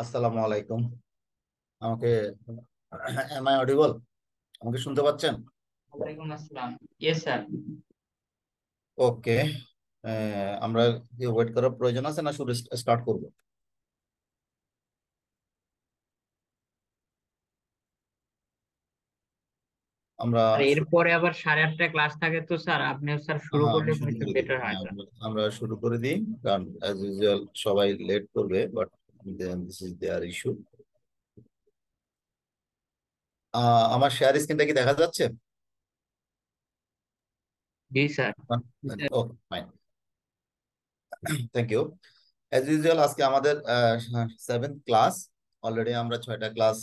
আসসালামু আলাইকুম। আমাকে এম আই অডিবল? আমাকে শুনতে পাচ্ছেন? ওয়ালাইকুম আসসালাম। Yes sir. ওকে। আমরা কি ওয়েট করার প্রয়োজন আছে না শুরু স্টার্ট করব? আমরা আর শু- এরপরে আবার 8:30টায় ক্লাস থাকে, তো স্যার আপনিও স্যার শুরু হ্যাঁ, করলে আমি শুরু হয়তো করে দিই। বেটার হয় হ্যাঁ, স্যার। আমরা শুরু করে দিই, কারণ অ্যাজ ইউজুয়াল সবাই লেট করবে, but this is their issue. আমার শেয়ার স্ক্রিনটা কি দেখা যাচ্ছে? জি sir. Okay, fine. Thank you. As usual আজকে আমাদের 7th ক্লাস। অলরেডি আমরা 6টা ক্লাস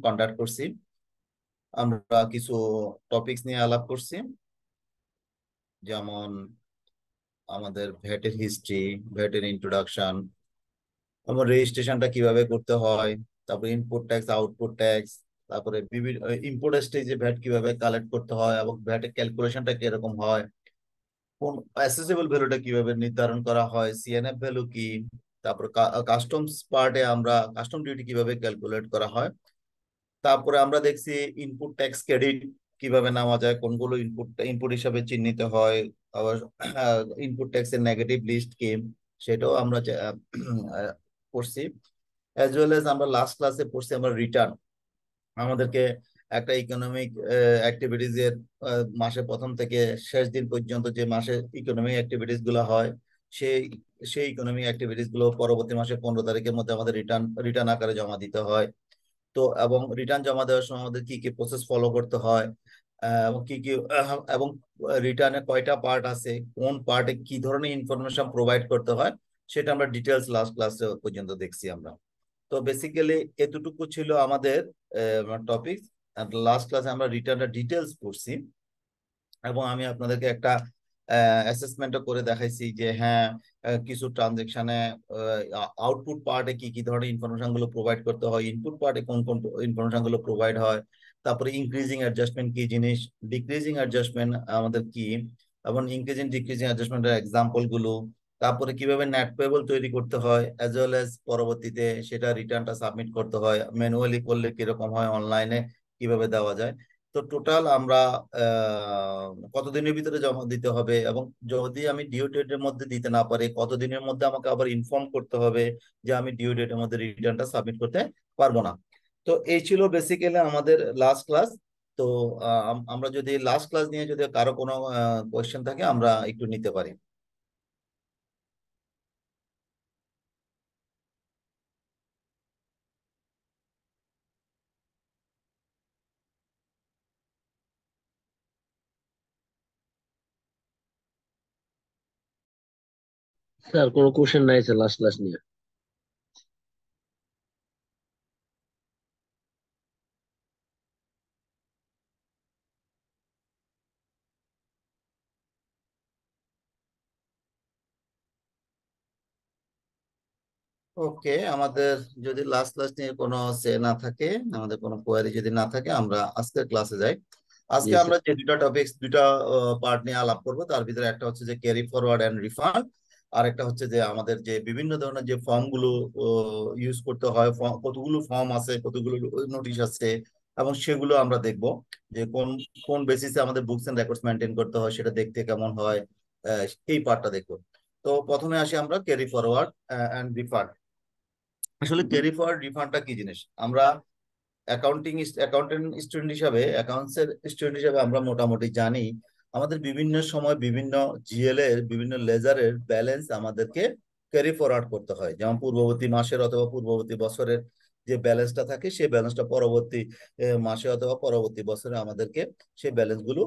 কন্ডাক্ট করছি। আমরা কিছু টপিকস নিয়ে আলাপ করছি, যেমন আমাদের ভ্যাটের হিস্ট্রি, ভ্যাটের ইন্ট্রোডাকশন, আমার রেজিস্ট্রেশনটা কিভাবে করতে হয়, তারপরে ইনপুট ট্যাক্স, আউটপুট ট্যাক্স, তারপরে বিভিন্ন ইম্পোর্ট স্টেজে ভ্যাট কিভাবে কালেক্ট করতে হয় এবং ভ্যাটের ক্যালকুলেশনটা কিরকম হয়, কোন অ্যাসেসেবল ভ্যালুটা কিভাবে নির্ধারণ করা হয়, সিএনএফ ভ্যালু কি, তারপর কাস্টমস পার্টে আমরা কাস্টম ডিউটি কিভাবে ক্যালকুলেট করা হয়। তারপরে আমরা দেখছি ইনপুট ট্যাক্স ক্রেডিট কিভাবে নেওয়া যায়, কোনগুলো ইনপুট ইনপুট হিসাবে চিহ্নিত হয়। আবার ইনপুট ট্যাক্সের নেগেটিভ লিস্ট কি, সেটাও আমরা পড়ছি। অ্যাজ ওয়েল এজ আমরা লাস্ট ক্লাসে পড়ছি আমরা রিটার্ন। আমাদেরকে একটা ইকোনমিক অ্যাক্টিভিটিজ এর মাসের প্রথম থেকে শেষ দিন পর্যন্ত যে মাসে ইকোনমিক অ্যাক্টিভিটিস গুলো হয়, সেই সেই ইকোনমিক অ্যাক্টিভিটিস গুলো পরবর্তী মাসে 15 তারিখের মধ্যে আমাদের রিটার্ন রিটার্ন আকারে জমা দিতে হয়। তো এবং রিটার্ন জমা দেওয়ার সময় আমাদের কি কি প্রসেস ফলো করতে হয়, এবং কি কি এবং রিটার্নে কয়টা পার্ট আছে, কোন পার্টে কি ধরনের ইনফরমেশন প্রোভাইড করতে হয়, সেটা আমরা ডিটেলস লাস্ট ক্লাসে পর্যন্ত দেখছি আমরা। তো বেসিক্যালি এতটুকু ছিল আমাদের টপিক। লাস্ট ক্লাসে আমরা রিটার্নের ডিটেলস পড়ছি, এবং আমি আপনাদেরকে একটা অ্যাসেসমেন্টও করে দেখাইছি যে হ্যাঁ, কিছু ট্রানজেকশনে আউটপুট পার্টে কি কি ধরনের ইনফরমেশন গুলো প্রোভাইড করতে হয়, ইনপুট পার্টে কোন কোন ইনফরমেশন গুলো প্রোভাইড হয়, তারপরে ইনক্রিজিং অ্যাডজাস্টমেন্ট কি জিনিস, ডিক্রিজিং অ্যাডজাস্টমেন্ট আমাদের কি, এবং ইনক্রিজিং ডিক্রিজিং অ্যাডজাস্টমেন্টের এক্সাম্পল গুলো, তারপরে কিভাবে নেট পেয়েবল তৈরি করতে হয়, অ্যাজ ওয়েল এজ পরবর্তীতে সেটা রিটার্নটা সাবমিট করতে হয়, ম্যানুয়ালি করলে কিরকম হয়, অনলাইনে কিভাবে দেওয়া যায়। তো টোটাল আমরা কতদিনের ভিতরে জমা দিতে হবে, এবং যদি আমি ডিউ ডেটের মধ্যে দিতে না পারি কতদিনের মধ্যে আমাকে আবার ইনফর্ম করতে হবে যে আমি ডিউ ডেটের মধ্যে রিটার্নটা সাবমিট করতে পারবো না। তো এই ছিল বেসিক্যালি আমাদের লাস্ট ক্লাস। তো আমরা যদি লাস্ট ক্লাস নিয়ে যদি কারো কোনো কোয়েশ্চেন থাকে আমরা একটু নিতে পারি। স্যার কোনো কোশ্চেন নাই স্যার লাস্ট ক্লাস নিয়ে। ওকে, আমাদের যদি লাস্ট ক্লাস নিয়ে কোনো সে না থাকে, আমাদের কোনো কোয়ারি যদি না থাকে, আমরা আজকের ক্লাসে যাই। জি আজকে স্যার। আমরা যে দুটা টপিকস, দুটা পার্ট নিয়ে আলাপ করব, তার ভিতরে একটা হচ্ছে যে ক্যারি ফরওয়ার্ড এন্ড রিফান্ড, আর একটা হচ্ছে যে আমাদের যে বিভিন্ন ধরনের যে ফর্ম গুলো ইউজ করতে হয়, কতগুলো ফর্ম আছে, কতগুলো নোটিশ আছে, এবং সেগুলো আমরা দেখব যে কোন কোন বেসিসে আমাদের বুকস এন্ড রেকর্ডস মেনটেন করতে হয়, সেটা দেখতে কেমন হয়। আহ, এই পার্টটা দেখব। তো প্রথমে আসি আমরা ক্যারি ফরওয়ার্ড এন্ড রিফান্ড। আসলে ক্যারি ফরওয়ার্ড রিফান্ডটা কি জিনিস, আমরা অ্যাকাউন্টেন্ট স্টুডেন্ট হিসাবে, অ্যাকাউন্টস এর স্টুডেন্ট হিসাবে আমরা মোটামুটি জানি আমাদের বিভিন্ন সময় বিভিন্ন জিএল এর বিভিন্ন লেজারের ব্যালেন্স আমাদেরকে ক্যারি ফরওয়ার্ড করতে হয়। যেমন পূর্ববর্তী মাসের অথবা পূর্ববর্তী বছরের যে ব্যালেন্সটা থাকে, সেই ব্যালেন্সটা পরবর্তী মাসে অথবা পরবর্তী বছরে আমাদেরকে সেই ব্যালেন্স গুলো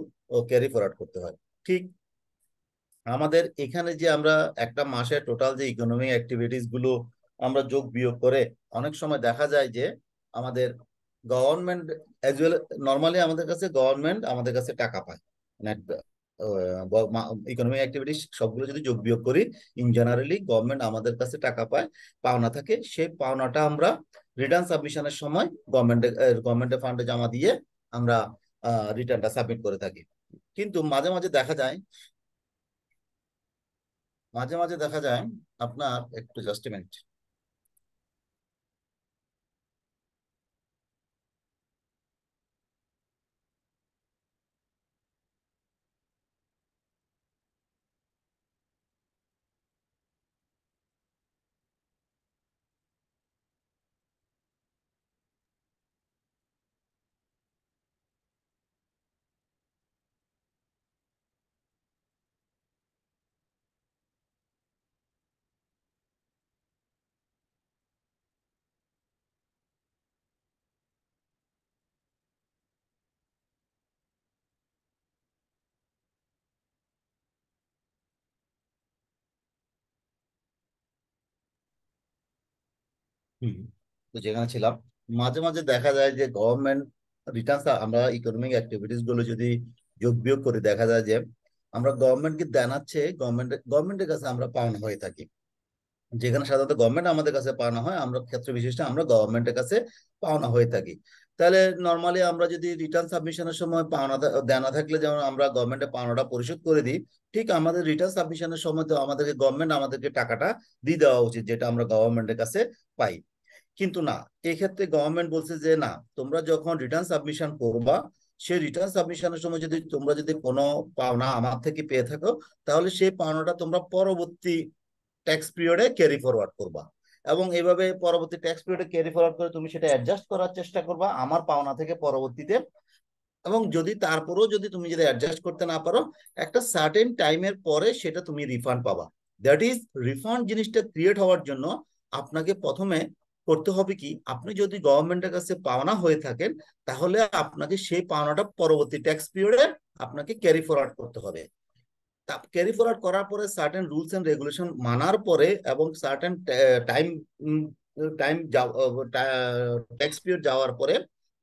ক্যারি ফরওয়ার্ড করতে হয়। ঠিক আমাদের এখানে যে আমরা একটা মাসে টোটাল যে ইকোনমিক অ্যাক্টিভিটিস গুলো আমরা যোগ বিয়োগ করে অনেক সময় দেখা যায় যে আমাদের গভর্নমেন্ট এজ ওয়েল, নর্মালি আমাদের কাছে গভর্নমেন্ট আমাদের কাছে টাকা পায়, মানে ইকোনমিক অ্যাক্টিভিটিস সবগুলো যদি যোগ বিয়োগ করি, ইন জেনারেলি গভর্নমেন্ট আমাদের কাছে টাকা পায়, পাওনা থাকে। সেই পাওনাটা আমরা রিটার্ন সাবমিশনের সময় গভর্নমেন্টের ফান্ডে জমা দিয়ে আমরা রিটার্নটা সাবমিট করে থাকি। কিন্তু মাঝে মাঝে দেখা যায়, মাঝে মাঝে দেখা যায় আপনার একটু জাস্ট মিনিট, হুম। তো যেখানে ছিলাম, মাঝে মাঝে দেখা যায় যে গভর্নমেন্ট রিটার্নস, আমরা ইকোনমিক অ্যাক্টিভিটিস গুলো যদি যোগ বিয়োগ করে দেখা যায় যে আমরা গভর্নমেন্টকে দেনাচ্ছে গভর্নমেন্টের কাছে আমরা পাওনা হয়ে থাকি। যেখানে সাধারণত গভর্নমেন্ট আমাদের কাছে পাওনা হয়, আমরা ক্ষেত্র বিশেষে আমরা গভর্নমেন্টের কাছে পাওনা হয়ে থাকি। তাহলে নর্মালি আমরা যদি রিটার্ন সাবমিশনের সময় দেনা থাকলে যেমন আমরা গভর্নমেন্টের পাওনাটা পরিশোধ করে দিই, ঠিক আমাদের রিটার্ন সাবমিশনের সময় তো আমাদেরকে গভর্নমেন্ট আমাদেরকে টাকাটা দিয়ে দেওয়া উচিত, যেটা আমরা গভর্নমেন্টের কাছে পাই। কিন্তু না, এক্ষেত্রে গভর্নমেন্ট বলছে যে না, তোমরা যখন রিটার্ন সাবমিশন করবা, সেই রিটার্ন সাবমিশনের সময় যদি তোমরা যদি কোনো পাওনা আমার থেকে পেয়ে থাকো, তাহলে সেই পাওনাটা তোমরা পরবর্তী ট্যাক্স পিরিয়ডে ক্যারি ফরওয়ার্ড করবা। এবং এইভাবে পরবর্তী ট্যাক্স পিরিয়ডে ক্যারি ফরওয়ার্ড করে তুমি সেটা অ্যাডজাস্ট করার চেষ্টা করবা আমার পাওনা থেকে পরবর্তীতে। এবং যদি তারপরেও যদি তুমি যদি অ্যাডজাস্ট করতে না পারো, একটা সার্টেন টাইমের পরে সেটা তুমি রিফান্ড পাবা। দ্যাট ইজ, রিফান্ড জিনিসটা ক্রিয়েট হওয়ার জন্য আপনাকে প্রথমে করতে হবে কি, আপনি যদি গভর্নমেন্টের কাছে পাওনা হয়ে থাকেন, তাহলে আপনাকে সেই পাওনাটা পরবর্তী ট্যাক্স পিরিয়ডে আপনাকে ক্যারি ফরওয়ার্ড করতে হবে। ক্যারি ফরওয়ার্ড করার পরে সার্টেন রুলস এন্ড রেগুলেশন মানার পরে এবং certain time time tax period যাওয়ার পরে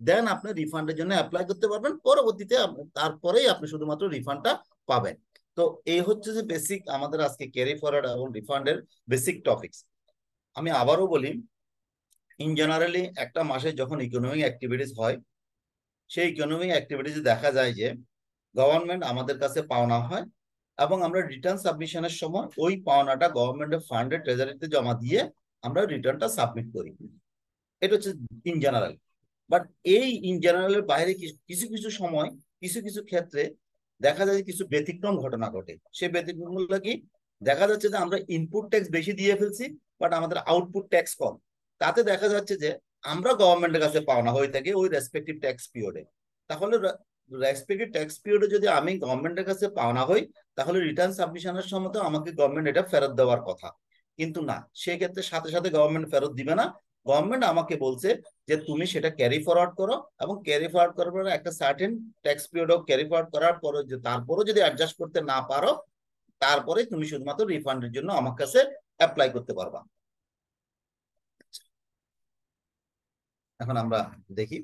দেন আপনি রিফান্ডের জন্য অ্যাপ্লাই করতে পারবেন। পরবর্তীতে তারপরেই আপনি শুধুমাত্র রিফান্ডটা পাবেন। তো এই হচ্ছে যে বেসিক আমাদের আজকে ক্যারি ফরওয়ার্ড এবং রিফান্ডের বেসিক টপিকস। আমি আবারও বলি, ইন জেনারেলি একটা মাসে যখন ইকোনমিক অ্যাক্টিভিটিস হয়, সেই ইকোনমিক অ্যাক্টিভিটিস দেখা যায় যে গভর্নমেন্ট আমাদের কাছে পাওনা হয় এবং আমরা রিটার্ন সাবমিশনের সময় ওই পাওনাটা গভর্নমেন্টের ফান্ডে ট্রেজারিতে জমা দিয়ে আমরা রিটার্নটা সাবমিট করি। এটা হচ্ছে ইন জেনারেল। বাট এই ইন জেনারেলের বাইরে কিছু কিছু সময় কিছু কিছু ক্ষেত্রে দেখা যায় কিছু ব্যতিক্রম ঘটনা ঘটে। সেই ব্যতিক্রমগুলো কি, দেখা যাচ্ছে যে আমরা ইনপুট ট্যাক্স বেশি দিয়ে ফেলছি বাট আমাদের আউটপুট ট্যাক্স কম। তাতে দেখা যাচ্ছে যে আমরা গভর্নমেন্টের কাছে পাওনা হয়ে থাকে ওই রেসপেক্টিভ ট্যাক্স পিরিয়ডে। তাহলে রেসপেক্টিভ ট্যাক্স পিরিয়ডে যদি আমি গভর্নমেন্টের কাছে পাওনা হই, তাহলে রিটার্ন সাবমিশনের সময় তো আমাকে গভর্নমেন্ট এটা ফেরত দেওয়ার কথা। কিন্তু না, সেক্ষেত্রে সাথে সাথে গভর্নমেন্ট ফেরত দিবে না। গভর্নমেন্ট আমাকে বলছে যে তুমি সেটা ক্যারি ফরওয়ার্ড করো, এবং ক্যারি ফরওয়ার্ড করার পরে একটা সার্টেন ট্যাক্স পিরিয়ডও ক্যারি ফরওয়ার্ড করার পরে তারপরও যদি অ্যাডজাস্ট করতে না পারো, তারপরে তুমি শুধুমাত্র রিফান্ডের জন্য আমার কাছে অ্যাপ্লাই করতে পারবা। এখন আমরা দেখি,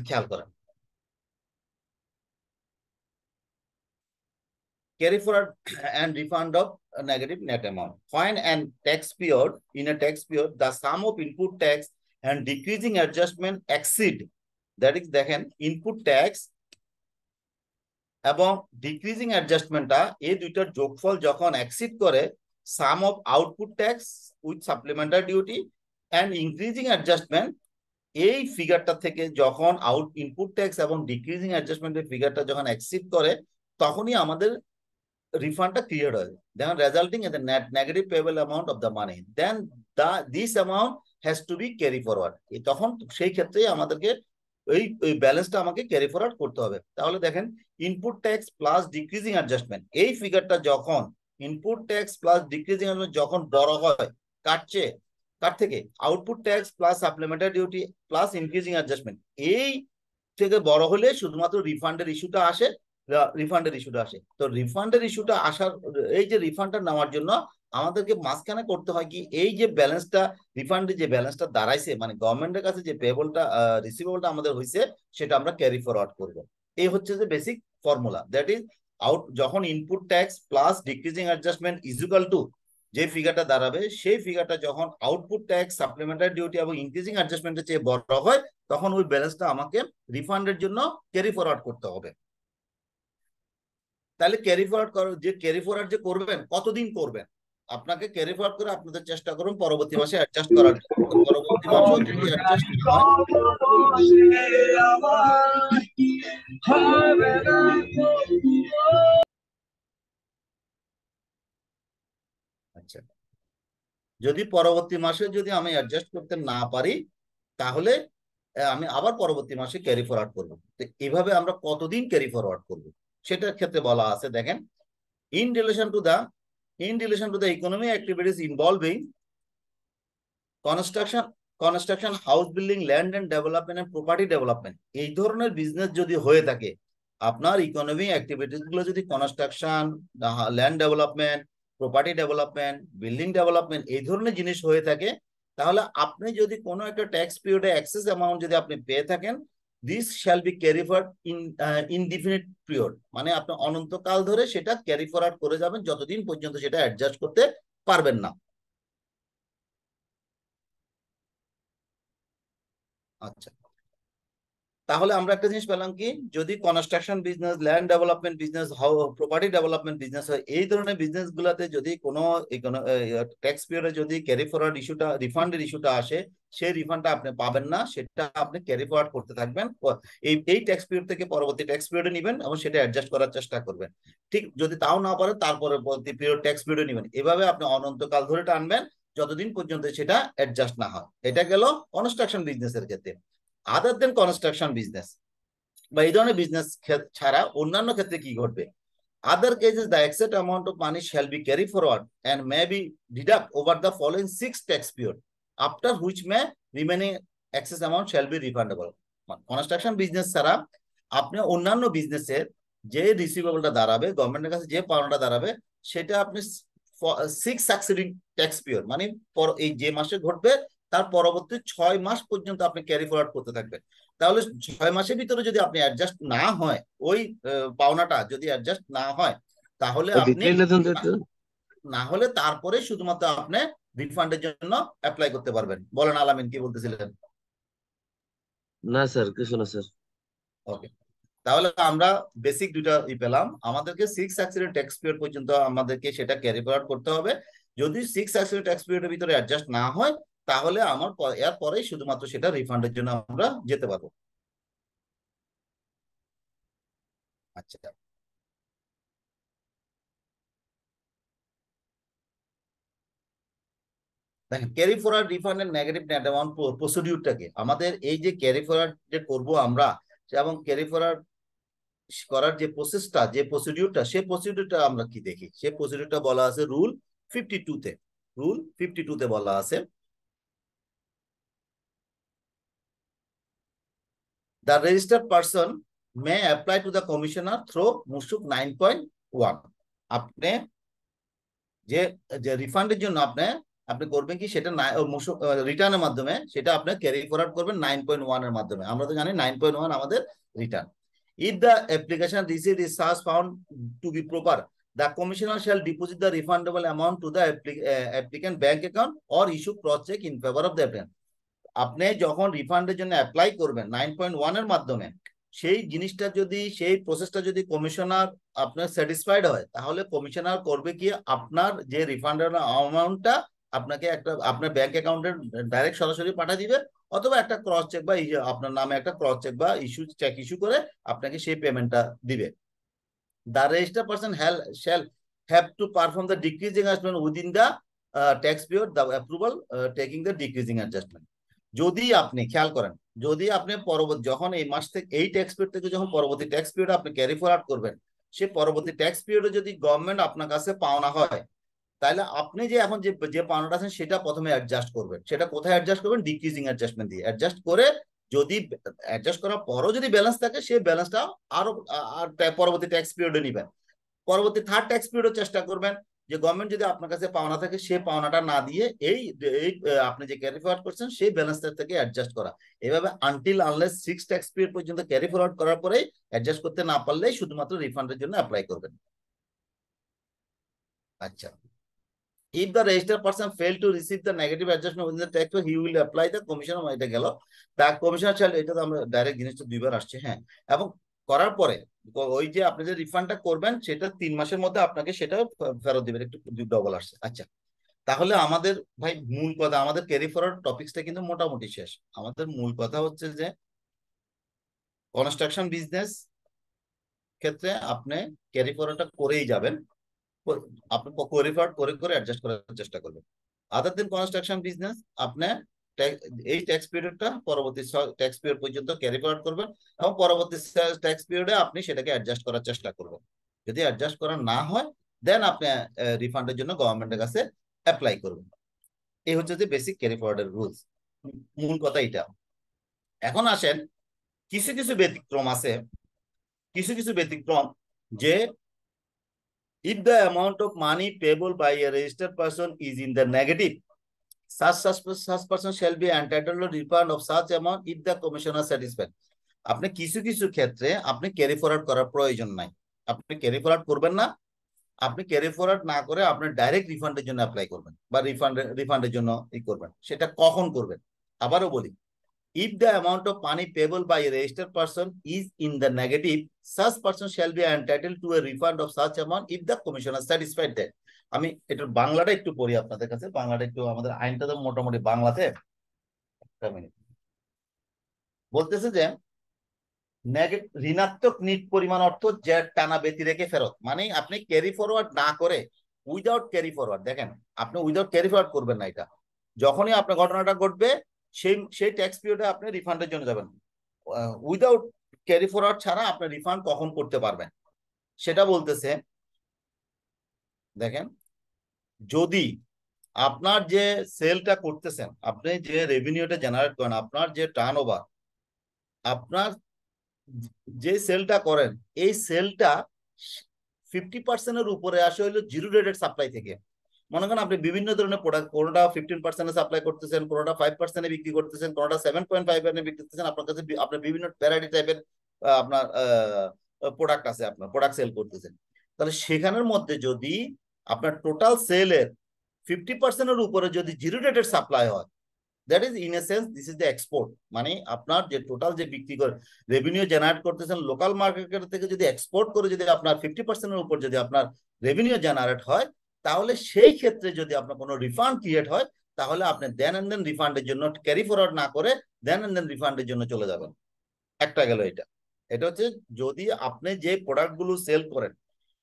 খেয়াল করেন, carry forward and refund of a negative net amount. Fine and tax period, in a tax period, the sum of input tax and decreasing adjustment exceed. That is, দেখেন ইনপুট ট্যাক্স এবং decreasing অ্যাডজাস্টমেন্টটা এই দুইটার যোগফল যখন exceed করে sum of output tax with supplementary duty and increasing adjustment, এই ফিগারটা থেকে যখন ইনপুট ট্যাক্স এবং ডিক্রিজিং অ্যাডজাস্টমেন্টের ফিগারটা যখন এক্সিড করে, তখনই আমাদের রিফান্ডটা ক্লিয়ার হয়। Then resulting in the net negative payable amount of the money, then this amount has to be carry forward. তখন সেই ক্ষেত্রে আমাদেরকে ওই ব্যালেন্সটা আমাকে ক্যারি ফরওয়ার্ড করতে হবে। তাহলে দেখেন, input tax plus decreasing adjustment, এই ফিগারটা যখন input tax plus decreasing adjustment যখন বড় হয় কার থেকে, output tax plus supplementary duty plus increasing adjustment, এই থেকে বড় হলে শুধুমাত্র রিফান্ডের ইস্যুটা আসে। তো রিফান্ডের ইস্যুটা আসার, এই যে রিফান্ডটা নেওয়ার জন্য আমাদেরকে মাঝখানে করতে হয় কি, এই যে ব্যালেন্সটা, রিফান্ডের যে ব্যালেন্সটা দাঁড়াইছে, মানে গভর্নমেন্টের কাছে যে পেবলটা রিসিভেবলটা আমাদের হয়েছে, সেটা আমরা ক্যারি ফরওয়ার্ড করব। এই হচ্ছে যে বেসিক ফর্মুলা। দ্যাট ইজ, যখন input tax plus decreasing adjustment equal to যে ফিগারটা দাঁড়াবে, সেই ফিগারটা যখন আউটপুট ট্যাক্স, সাপ্লিমেন্টারি ডিউটি এবং ইনক্রিজিং অ্যাডজাস্টমেন্টের চেয়ে বড় হয়, তখন ওই ব্যালেন্সটা আমাকে রিফান্ডের জন্য ক্যারি ফরওয়ার্ড করতে হবে। তাহলে ক্যারি ফরওয়ার্ড যে করবেন, কতদিন করবেন? আপনাকে ক্যারি ফরওয়ার্ড করে আপনাদের চেষ্টা করুন পরবর্তী মাসে অ্যাডজাস্ট করার জন্য। পরবর্তী মাসে যদি অ্যাডজাস্ট না হয়, আচ্ছা, যদি পরবর্তী মাসে যদি আমি অ্যাডজাস্ট করতে না পারি, তাহলে আমি আবার পরবর্তী মাসে ক্যারি ফরওয়ার্ড করবো। তো এইভাবে আমরা কতদিন ক্যারি ফরওয়ার্ড করবো সেটার ক্ষেত্রে বলা আছে, দেখেন, in relation to the economic activities involving construction, house building, land and development and property development, এই ধরনের বিজনেস যদি হয়ে থাকে, আপনার ইকোনমিক অ্যাক্টিভিটিস গুলো যদি construction, land development, property development, building development, এই ধরনের জিনিস হয়ে থাকে, তাহলে আপনি যদি কোনো একটা ট্যাক্স পিরিয়ডে এক্সেস অ্যামাউন্ট যদি আপনি পেয়ে থাকেন, this shall be carry forward indefinite period, মানে আপনি অনন্তকাল ধরে সেটা ক্যারি ফরওয়ার্ড করে যাবেন যতদিন পর্যন্ত সেটা অ্যাডজাস্ট করতে পারবেন না। আচ্ছা, তাহলে আমরা একটা জিনিস পেলাম কি, যদি construction business, land development business, property development business হয়, এই ধরনের বিজনেস গুলাতে যদি কোনো ট্যাক্স পিরিয়ডে যদি ক্যারি ফরওয়ার্ড ইস্যুটা, রিফান্ডের ইস্যুটা আসে, সেই রিফান্ডটা আপনি পাবেন না, সেটা আপনি ক্যারি ফরওয়ার্ড করতে থাকবেন। এই ট্যাক্স পিরিয়ড থেকে পরবর্তী ট্যাক্স পিরিয়ডে নেবেন এবং সেটা অ্যাডজাস্ট করার চেষ্টা করবেন। ঠিক যদি তাও না পারে, তারপরে পরবর্তী পিরিয়ড ট্যাক্স পিরিয়ডে নেবেন। এভাবে আপনি অনন্তকাল ধরে টানবেন যতদিন পর্যন্ত সেটা অ্যাডজাস্ট না হয়। এটা গেল কনস্ট্রাকশন বিজনেসের ক্ষেত্রে। আদার দেন কনস্ট্রাকশন বিজনেস বা এই ধরনের বিজনেস ছাড়া অন্যান্য ক্ষেত্রে কি ঘটবে? Other cases the excess amount of money shall be carry forward and may be deduct over the following 6 tax period after which may remaining excess amount shall be refundable. Construction business ছাড়া আপনি অন্যান্য বিজনেসের যে রিসিভেবলটা দাঁড়াবে, গভর্নমেন্টের কাছে যে পাওনাটা দাঁড়াবে, সেটা আপনি 6 সাকসিডিং ট্যাক্স পিরিয়ড, মানে এই যে মাসে ঘটবে তার পরবর্তী 6 মাস পর্যন্ত আপনি ক্যারি ফরওয়ার্ড করতে থাকবেন। তাহলে 6 মাসের ভিতরে যদি আপনি অ্যাডজাস্ট না হয়, ওই পাওনাটা যদি অ্যাডজাস্ট না হয়, তাহলে আপনি ডিটেইলে দেন তো একটু। না হলে তারপরে শুধুমাত্র আপনি রিফান্ডের জন্য অ্যাপ্লাই করতে পারবেন। বলেন আলামিন, কি বলতেছিলেন? না স্যার, কিছু না স্যার। ওকে, তাহলে আমরা বেসিক দুইটা পেলাম। আমাদেরকে 6 সাকসিডিং ট্যাক্স পিরিয়ড পর্যন্ত আমাদেরকে সেটা ক্যারি ফরওয়ার্ড করতে হবে। যদি 6 সাকসিডিং ট্যাক্স পিরিয়ডের ভিতরে অ্যাডজাস্ট না হয়, তাহলে আমার এর পরেই শুধুমাত্র সেটা রিফান্ডের জন্য আমরা যেতে পারবো। আচ্ছা, দেখেন carry forward refund and negative net amount প্রসিডিউরটাকে, আমাদের এই যে ক্যারি ফরওয়ার্ড যে করবো আমরা, এবং ক্যারি ফরওয়ার্ড করার যে প্রসেসটা, যে প্রসিডিউরটা, সেই প্রসিডিউরটা আমরা কি দেখি? সেই প্রসিডিউরটা বলা আছে রুল 52 তে। রুল 52 তে বলা আছে, the registered person may apply to the commissioner through মুসুক 9.1। আপনি যে যে রিফান্ডের জন্য আপনি আপনি করবেন কি, সেটা রিটার্নের মাধ্যমে, সেটা আপনি ক্যারি ফরওয়ার্ড করবেন 9.1 এর মাধ্যমে। আমরা তো জানি 9.1 আমাদের return. If the application receive is such found to be proper, the commissioner shall deposit the refundable amount to the applicant bank account or issue cross check in favor of the applicant। আপনি যখন রিফান্ডের জন্য apply করবেন 9.1 এর মাধ্যমে, সেই জিনিসটা যদি, সেই প্রসেসটা যদি কমিশনার আপনার স্যাটিসফাইড হয়, তাহলে কমিশনার করবে কি, আপনার যে রিফান্ডের অ্যামাউন্টটা আপনাকে একটা আপনার ব্যাংক অ্যাকাউন্টে ডাইরেক্ট সরাসরি পাঠিয়ে দিবে, অথবা একটা ক্রস চেক বা আপনার নামে একটা ক্রস চেক বা চেক ইস্যু করে আপনাকে সেই পেমেন্টটা দিবে। The registered person shall have to perform the decreasing adjustment within the tax period, the approval taking the decreasing adjustment। যদি আপনি খেয়াল করেন, যদি আপনি পরবর্তী যখন এই মাস থেকে, এই ট্যাক্স পিরিয়ড থেকে যখন পরবর্তী ট্যাক্স পিরিয়ড আপনি ক্যারি ফরওয়ার্ড করবেন, সে পরবর্তী ট্যাক্স পিরিয়ডে যদি গভর্নমেন্ট আপনার কাছে পাওনা হয়, তাহলে আপনি যে এখন যে যে পাওনাটা আছেন সেটা প্রথমে অ্যাডজাস্ট করবেন। সেটা কোথায় অ্যাডজাস্ট করবেন? ডিক্রিজিং অ্যাডজাস্টমেন্ট দিয়ে অ্যাডজাস্ট করে, যদি অ্যাডজাস্ট করার পরও যদি ব্যালেন্স থাকে, সেই ব্যালেন্সটা আরো পরবর্তী ট্যাক্স পিরিয়ডে নিবেন। পরবর্তী থার্ড ট্যাক্স পিরিয়ডও চেষ্টা করবেন যে গভর্নমেন্ট যদি আপনার কাছে পাওনা থাকে, সেই পাওনাটা না দিয়ে এই আপনি যে ক্যারি ফরওয়ার্ড করছেন সেই ব্যালেন্সটা থেকে অ্যাডজাস্ট করা। এভাবে আনটিল আনলেস 6 ট্যাক্স পিরিয়ড পর্যন্ত ক্যারি ফরওয়ার্ড করার পরেই অ্যাডজাস্ট করতে না পারলেই শুধুমাত্র রিফান্ডের জন্য অ্যাপ্লাই করবেন। আচ্ছা, if the registered person fail to receive the negative adjustment within the tax period, he will apply the commission। এটা গেল, তা কমিশনার চাইলে, এটা তো আমরা ডাইরেক্ট জিনিসটা দুইবার আসছে, হ্যাঁ। এবং করার পরে ওই যে আপনি যে রিফান্ডটা করবেন, সেটা 3 মাসের মধ্যে আপনাকে সেটা ফেরত দিবেন। একটু ডবল আসছে। আচ্ছা, তাহলে আমাদের ভাই মূল কথা, আমাদের ক্যারি ফরওয়ার্ড টপিকসটা কিন্তু মোটামুটি শেষ। আমাদের মূল কথা হচ্ছে যে কনস্ট্রাকশন বিজনেস ক্ষেত্রে আপনি ক্যারি ফরওয়ার্ডটা করেই যাবেন, আপনি ক্যারি ফরওয়ার্ড করে করে অ্যাডজাস্ট করার চেষ্টা করবেন। আদার দেন কনস্ট্রাকশন বিজনেস, আপনি এই ট্যাক্স পিরিয়ডটা পরবর্তী ট্যাক্স পিরিয়ড পর্যন্ত ক্যারি ফরওয়ার্ড করবেন, এবং পরবর্তী ট্যাক্স পিরিয়ডে আপনি সেটাকে অ্যাডজাস্ট করার চেষ্টা করবেন। যদি অ্যাডজাস্ট করা না হয়, দেন আপনি রিফান্ডের জন্য গভর্নমেন্টের কাছে অ্যাপ্লাই করবেন। এই হচ্ছে যে বেসিক ক্যারি ফরওয়ার্ডের রুলস, মূল কথা এটা। এখন আসেন, কিছু কিছু ব্যতিক্রম আছে, কিছু কিছু ব্যতিক্রম, যে if the amount of money payable by a registered person is in the negative, such person shall be entitled to refund of such amount if the commissioner satisfied. আপনি কিছু কিছু ক্ষেত্রে আপনি ক্যারি ফরওয়ার্ড করার প্রয়োজন নাই, আপনি ক্যারি ফরওয়ার্ড করবেন না, আপনি ক্যারি ফরওয়ার্ড না করে আপনি ডাইরেক্ট রিফান্ডের জন্য অ্যাপ্লাই করবেন বা রিফান্ডের জন্য করবেন। সেটা কখন করবেন? আবারও বলি, if the amount of money payable by a registered person is in the negative, such person shall be entitled to a refund of such amount if the commissioner satisfied that. আমি এটার বাংলাটা একটু পড়ি আপনাদের কাছে, বাংলাটা একটু, আমাদের আইনটা তো মোটামুটি বাংলাতে। একটা মিনিট। বলতেছে যে ঋণাত্মক নিট পরিমাণ অর্থ যে টানা ব্যতি রেখে ফেরত, মানে আপনি ক্যারি ফরওয়ার্ড না করে, উইদাউট ক্যারি ফরওয়ার্ড, দেখেন আপনি উইদাউট ক্যারি ফরওয়ার্ড করবেন না। এটা যখনই আপনার ঘটনাটা ঘটবে সেই ট্যাক্স পিরিয়ডে আপনি রিফান্ডের জন্য যাবেন। উইদাউট ক্যারি ফরওয়ার্ড ছাড়া আপনি রিফান্ড কখন করতে পারবেন সেটা বলতেছে। দেখেন, যদি আপনার যে সেলটা করতেছেন, আপনি যে রেভিনিউটা জেনারেট করেন, আপনার যে টার্নওভার, আপনার যে সেলটা করেন, এই সেলটা 50% উপরে আসে হইলো জিরো রেটেড সাপ্লাই থেকে। মনে করেন আপনি বিভিন্ন ধরনের প্রোডাক্ট, কোনোটা 15% সাপ্লাই করতেছেন, কোনোটা 5% বিক্রি করতেছেন, কোনোটা 7.5 বিক্রি করতেছেন, আপনার কাছে আপনার বিভিন্ন ভ্যারাইটি টাইপের আপনার প্রোডাক্ট আছে, আপনার প্রোডাক্ট সেল করতেছেন। তাহলে সেখানের মধ্যে যদি আপনার টোটাল সেলের 50% উপরে যদি জিরো রেটেড সাপ্লাই হয়, that is in a sense this is the export. মানে আপনার যে টোটাল যে বিক্রি করে রেভিনিউ জেনারেট করতেছেন লোকাল মার্কেট থেকে, যদি এক্সপোর্ট করে যদি আপনার 50% উপর যদি আপনার রেভিনিউ জেনারেট হয়, তাহলে সেই ক্ষেত্রে যদি আপনার কোনো রিফান্ড ক্রিয়েট হয়, তাহলে আপনি দেন এন্ড দেন রিফান্ডের জন্য ক্যারি ফরওয়ার্ড না করে দেন এন্ড দেন রিফান্ডের জন্য চলে যাবেন। একটা গেল এটা। এটা হচ্ছে যদি আপনি যে প্রোডাক্টগুলো সেল করেন,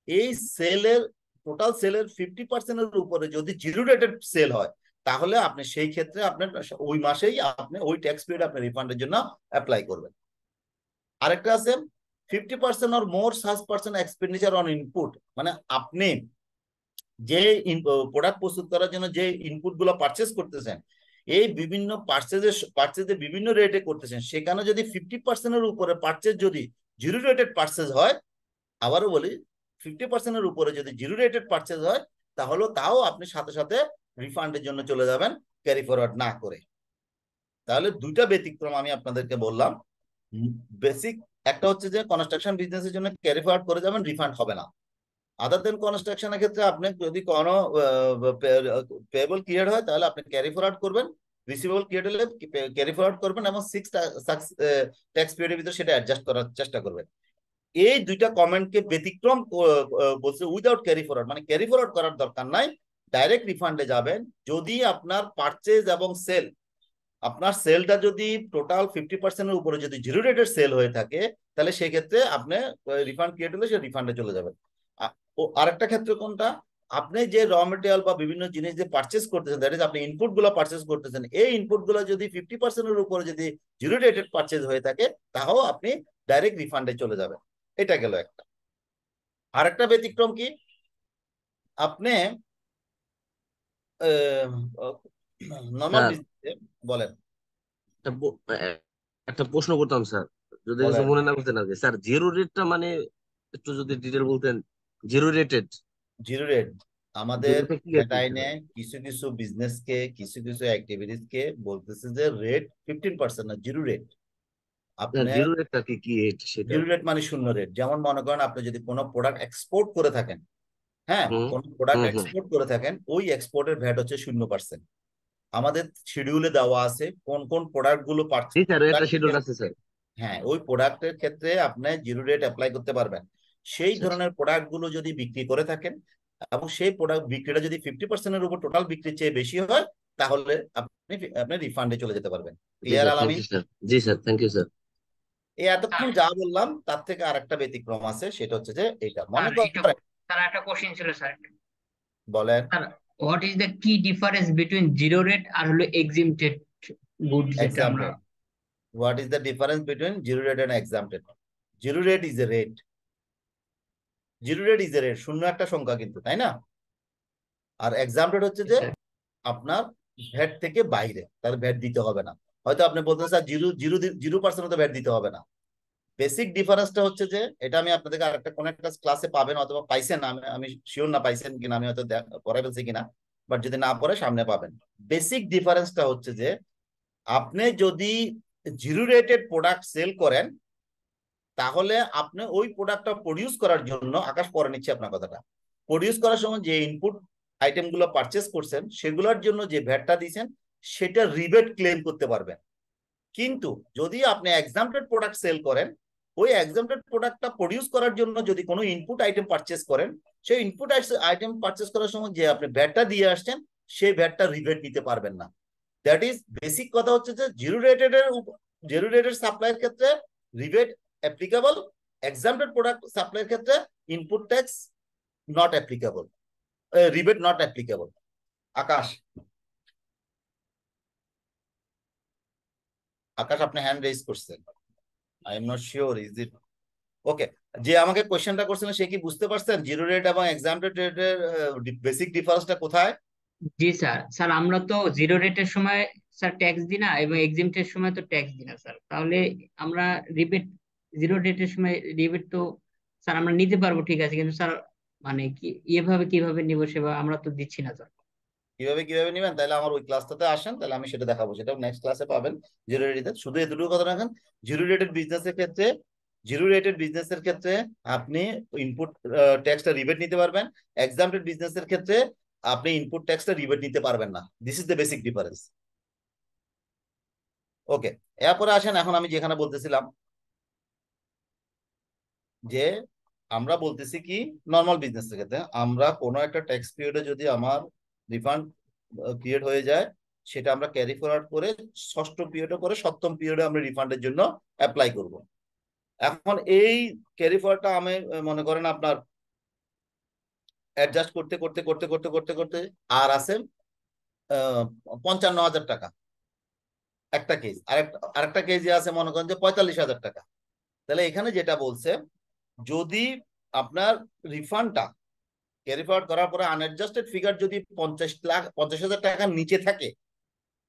এই সেলের টোটাল সেলের 50% উপরে যদি জিরো রেটেড সেল হয়, তাহলে আপনি সেই ক্ষেত্রে আপনার ওই মাসেই আপনি ওই ট্যাক্স পিরিয়ড আপনি রিফান্ডের জন্য অ্যাপ্লাই করবেন। আরেকটা আছে 50% or more such person expenditure on input, মানে আপনি যে প্রোডাক্ট প্রস্তুত করার জন্য যে ইনপুট গুলো পারচেস করতেছেন, এই বিভিন্ন পারচেজে বিভিন্ন রেটে করতেছেন, সেখানে যদি 50% উপরে পারচেজ যদি জিরো রেটেড পারচেজ হয়, আবারও বলি 50% উপরে যদি জিরো রেটেড পারচেজ হয়, তাও আপনি সাথে সাথে রিফান্ডের জন্য চলে যাবেন ক্যারি ফরওয়ার্ড না করে। তাহলে দুইটা ব্যতিক্রম আমি আপনাদেরকে বললাম। বেসিক একটা হচ্ছে যে কনস্ট্রাকশন বিজনেসের জন্য ক্যারি ফরওয়ার্ড করে যাবেন, রিফান্ড হবে না। আদার দেন কনস্ট্রাকশনের ক্ষেত্রে আপনি যদি কোনো পেয়েবল ক্রিয়েট হয়, তাহলে আপনি ক্যারি ফরওয়ার্ড করবেন, রিসিভেবল ক্রিয়েট হলে ক্যারি ফরওয়ার্ড করবেন, এবং 6 ট্যাক্স পিরিয়ডের ভিতরে সেটা অ্যাডজাস্ট করার চেষ্টা করবেন। এই দুইটা কমেন্টকে ব্যতিক্রম বলছে উইদাউট ক্যারি ফরওয়ার্ড, মানে ক্যারি ফরওয়ার্ড করার দরকার নাই, ডাইরেক্ট রিফান্ডে যাবেন। যদি আপনার পারচেজ এবং সেল, আপনার সেলটা যদি টোটাল 50% উপরে যদি জিরো রেটের সেল হয়ে থাকে, তাহলে সেক্ষেত্রে আপনি রিফান্ড ক্রিয়েট হলে সে রিফান্ডে চলে যাবেন। আরেকটা ক্ষেত্রে কোনটা, আপনি যে র মেটেরিয়াল বা বিভিন্ন জিনিস যে পারচেস করতেছেন, দ্যাট ইজ আপনি ইনপুট গুলো পারচেস করতেছেন, এই ইনপুট গুলো যদি 50% উপরে যদি জিরো রেটেড পারচেস হয়ে থাকে, তাও আপনি ডাইরেক্ট রিফান্ডে চলে যাবেন। এটা গেল একটা। আরেকটা ব্যতিক্রম কি, আপনি নর্মাল স্যার বিজনেসে, বলেন একটা প্রশ্ন করতাম স্যার, যদি কিছু বলেন। মনে না করতেন আর কি। স্যার জিরো রেটটা মানে একটু যদি ডিটেল বলতেন। জিরো রেটেড, জিরো রেট আমাদের জিরোটা কি আর কি আইনে স্যার? কিছু কিছু বিজনেসকে, কিছু কিছু অ্যাক্টিভিটিস কে বলতেছে যে রেট 15% না, জিরো রেট। স্যার আপনার জিরো রেটটা কি কি রেট সেটা? জিরো রেট মানে শূন্য রেট। যেমন মনে করেন আপনি যদি কোনো প্রোডাক্ট এক্সপোর্ট করে থাকেন, হ্যাঁ, হুম কোন প্রোডাক্ট হুম হুম। এক্সপোর্ট করে থাকেন, ওই এক্সপোর্টের ভ্যাট হচ্ছে 0%। আমাদের শিডিউলে দেওয়া আছে কোন কোন প্রোডাক্ট গুলো জি স্যার, একটা শিডিউল আছে স্যার। হ্যাঁ, ওই প্রোডাক্টের ক্ষেত্রে আপনি জিরো রেট অ্যাপ্লাই করতে পারবেন। সেই আচ্ছা আচ্ছা। ধরনের প্রোডাক্ট গুলো যদি বিক্রি করে থাকেন, এবং সেই প্রোডাক্ট বিক্রিটা যদি 50%-এর উপর টোটাল বিক্রির চেয়ে বেশি হয়, তাহলে আপনি রিফান্ডে চলে যেতে পারবেন। জি ক্লিয়ার স্যার, থ্যাংক আলামি? You sir. জি স্যার, থ্যাংক ইউ স্যার। এই স্যার এতক্ষণ যা বললাম তার থেকে আরেকটা ব্যতিক্রম আছে, সেটা হচ্ছে যে এটা মনে স্যার একটু করেন, স্যার একটা কোশ্চেন ছিল স্যার। বলেন। স্যার হোয়াট ইজ দ্য কি ডিফারেন্স বিটুইন জিরো রেট আর হলো এক্সিমটেড গুডস, যেটা আমরা। Example, what is the difference between zero rate and exempted? Zero rate is a rate, zero rate is a rate, শূন্য একটা সংখ্যা কিন্তু, তাই না? আর এক্সাম্পটেড হচ্ছে যে স্যার আপনার ভ্যাট থেকে বাইরে, তাহলে ভ্যাট দিতে হবে না। হয়তো আপনি বলতেন স্যার 0% তো ভ্যাট দিতে হবে না। বেসিক ডিফারেন্সটা হচ্ছে যে, এটা আমি আপনাদেরকে আরেকটা কোন একটা ক্লাসে পাবেন অথবা পাইছেন, আমি শিওর না পাইছেন কিনা, আমি হয়তো পড়াই ফেলছি কিনা। বাট যদি না পড়ে সামনে পাবেন। বেসিক ডিফারেন্সটা হচ্ছে যে আপনি যদি জিরো রেটেড প্রোডাক্ট সেল করেন, তাহলে আপনি ওই প্রোডাক্টটা প্রডিউস করার জন্য, আকাশ পরে নিচ্ছে আপনার কথাটা, প্রডিউস করার সময় যে ইনপুট আইটেমগুলো পারচেস করছেন সেগুলোর জন্য যে ভ্যাটটা দিয়েছেন সেটা রিবেট ক্লেম করতে পারবেন। কিন্তু যদি আপনি এক্সাম্পটেড প্রোডাক্ট সেল করেন, ওই এক্সাম্পটেড প্রোডাক্টটা প্রডিউস করার জন্য যদি কোনো ইনপুট আইটেম পারচেস করেন, সেই ইনপুট আইটেম পারচেস করার সময় যে আপনি ভ্যাটটা দিয়ে আসছেন সেই ভ্যাটটা রিবেট নিতে পারবেন না। দ্যাট ইজ বেসিক কথা হচ্ছে যে জিরো রেটেড সাপ্লাইয়ের ক্ষেত্রে রিবেট অ্যাপ্লিকেবল, এক্সাম্পটেড প্রোডাক্ট সাপ্লাইয়ের ক্ষেত্রে input tax not applicable, rebate not applicable. Akash, Akash আপনি হ্যান্ড রেজ করছেন, I am not sure is it okay. যে আমাকে কোশ্চেনটা করছিলেন সে কি বুঝতে পারছেন জিরো রেট এবং এক্সাম্পটেড রেটের বেসিক ডিফারেন্সটা কোথায়? জি স্যার। স্যার আমরা তো জিরো রেটের সময় স্যার ট্যাক্স দিই না, এবং এক্সিমটের সময় তো ট্যাক্স দিই না স্যার, তাহলে আমরা রিবেট, জিরো রেটের সময় রিবেট তো স্যার আমরা নিতে পারবো ঠিক আছে, কিন্তু স্যার মানে কি এভাবে কিভাবে নিব সেভাবে আমরা তো দিচ্ছি না স্যার। কিভাবে কিভাবে নেবেন, তাহলে আমার ওই ক্লাসটাতে আসেন, তাহলে আমি সেটা দেখাবো, সেটা নেক্সট ক্লাসে পাবেন। জিরো রেটেড, শুধু এতটুকু কথা রাখেন, জিরো রেটেড বিজনেসের ক্ষেত্রে, জিরো রেটেড বিজনেসের ক্ষেত্রে আপনি ইনপুট ট্যাক্সটা রিবেট নিতে পারবেন, এক্সাম্পটেড বিজনেসের ক্ষেত্রে আপনি ইনপুট ট্যাক্সটা রিবেট নিতে পারবেন না। This is the basic difference. Okay, এরপরে আসেন, এখন আমি যেখানে বলতেছিলাম যে আমরা বলতেছি কি নর্মাল বিজনেসের ক্ষেত্রে আমরা কোনো একটা ট্যাক্স পিরিয়ডে যদি আমার রিফান্ড পিরিয়ড হয়ে যায়, সেটা আমরা ক্যারি ফরওয়ার্ড করে ষষ্ঠ পিরিয়ডে করে সপ্তম পিরিয়ডে আমরা রিফান্ডের জন্য অ্যাপ্লাই করব। এখন এই ক্যারি ফরওয়ার্ডটা আমি মনে করেন আপনার অ্যাডজাস্ট করতে করতে করতে করতে করতে করতে আর আছে 55,000 টাকা একটা কেস, আরেকটা কেজি আছে মনে করেন যে 45,000 টাকা। তাহলে এখানে যেটা বলছে, যদি আপনার রিফান্ডটা ক্যারি ফরওয়ার্ড করার পরে আনএডজাস্টেড ফিগার যদি 50,000 টাকার নিচে থাকে,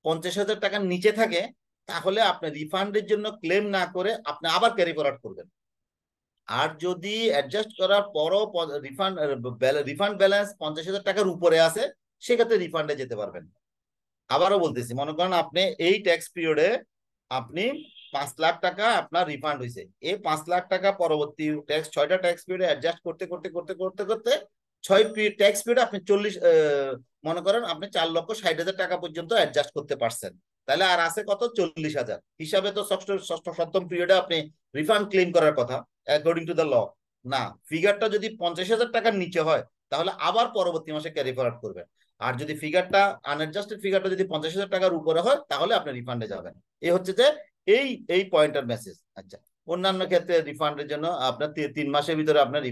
50,000 টাকার নিচে থাকে, তাহলে আপনি রিফান্ডের জন্য ক্লেম না করে আপনি আবার ক্যারি ফরওয়ার্ড করবেন। আর যদি অ্যাডজাস্ট করার পরও রিফান্ড ব্যালেন্স 50,000 টাকার উপরে আছে, সেক্ষেত্রে রিফান্ডে যেতে পারবেন। আবারও বলতেছি, মনে করেন আপনি এই ট্যাক্স পিরিয়ডে আপনি 5 লাখ টাকা আপনার রিফান্ড হয়েছে, এই 5 লাখ টাকা পরবর্তী ট্যাক্স 6টা ট্যাক্স পিরিয়ডে অ্যাডজাস্ট করতে করতে করতে করতে করতে 6 ট্যাক্স পিরিয়ডে আপনি 40 মনে করেন আপনি 4,60,000 টাকা পর্যন্ত অ্যাডজাস্ট করতে পারছেন। তাহলে আর আছে কত? 40,000 হিসাবে তো ষষ্ঠ ষষ্ঠ সপ্তম পিরিয়ডে আপনি রিফান্ড ক্লেম করার কথা অ্যাকর্ডিং টু দ্য ল। না, ফিগারটা যদি 50,000 টাকার নিচে হয় তাহলে আবার পরবর্তী মাসে ক্যারি ফরওয়ার্ড করবেন। আর যদি ফিগারটা আনএডজাস্টেড ফিগারটা যদি 50,000 টাকার উপরে হয় তাহলে আপনি রিফান্ডে যাবেন। এই হচ্ছে যে এই এই পয়েন্টার মেসেজ। আচ্ছা, অন্যান্য ক্ষেত্রে রিফান্ডের জন্য আপনার 3 মাসের ভিতরে আপনার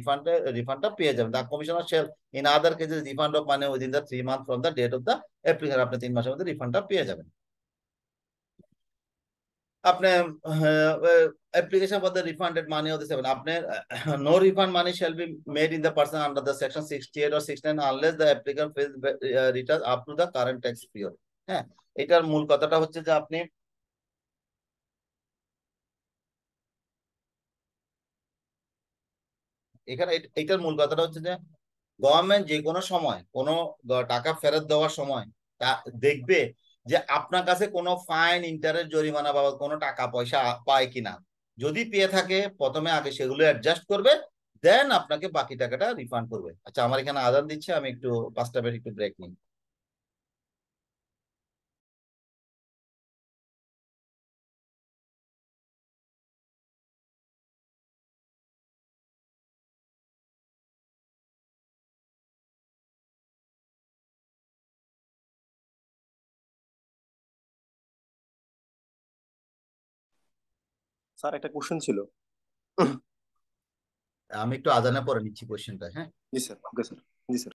রিফান্ডটা পেয়ে যাবেন। The commissioner shall in other cases refund of money within the 3 month from the date of the application, আপনি 3 মাসের মধ্যে রিফান্ডটা পেয়ে যাবেন। আপনি application for the refunded money of the seven, আপনার no refund money shall be made in the person under the section 68 or 69 unless the applicant pays returns up to the current tax period। হ্যাঁ, এটার মূল কথাটা হচ্ছে যে আপনি এখানে এটার মূল কথাটা হচ্ছে যে গভর্নমেন্ট যে কোনো সময় কোনো টাকা ফেরত দেওয়ার সময় তা দেখবে যে আপনার কাছে কোনো ফাইন, ইন্টারেস্ট, জরিমানা বা কোনো টাকা পয়সা পায় কিনা। যদি পেয়ে থাকে প্রথমে আগে সেগুলো অ্যাডজাস্ট করবে, দেন আপনাকে বাকি টাকাটা রিফান্ড করবে। আচ্ছা, আমার এখানে আজান দিচ্ছে, আমি একটু 5টা মিনিট একটু ব্রেক নিই। স্যার একটা কোশ্চেন ছিল। আমি একটু আজানের পরে নিচ্ছি কোশ্চেনটা, হ্যাঁ। জি স্যার, ওকে স্যার। জি স্যার।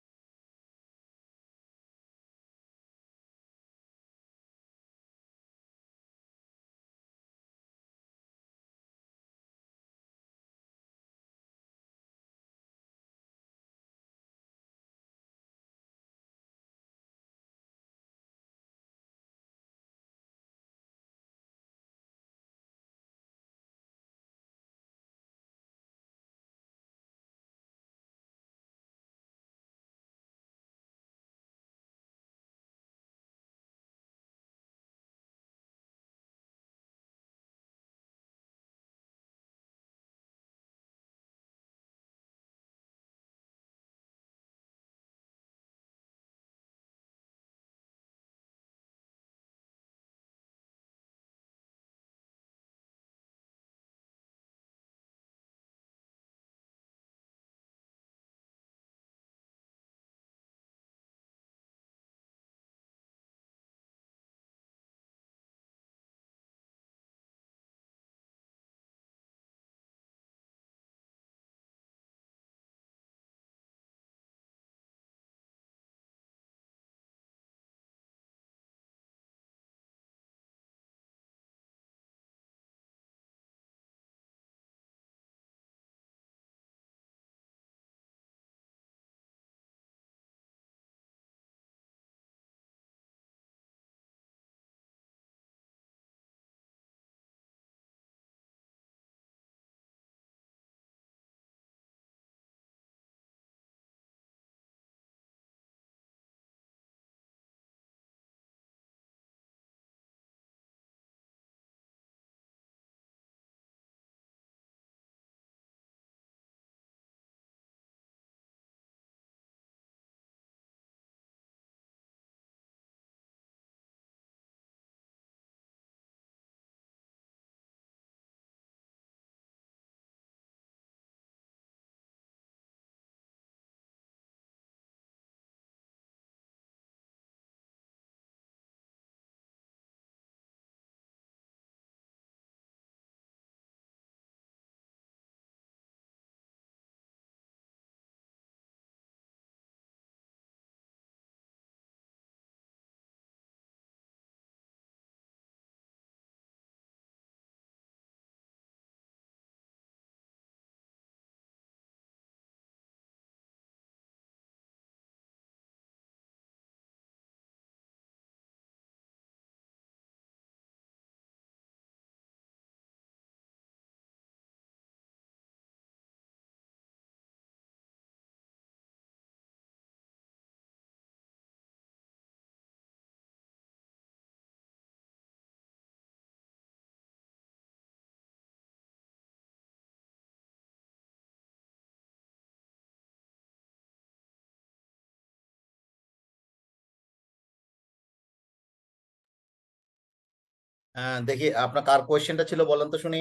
দেখি আপনার কার কোয়েশ্চেনটা ছিল বলেন তো শুনি।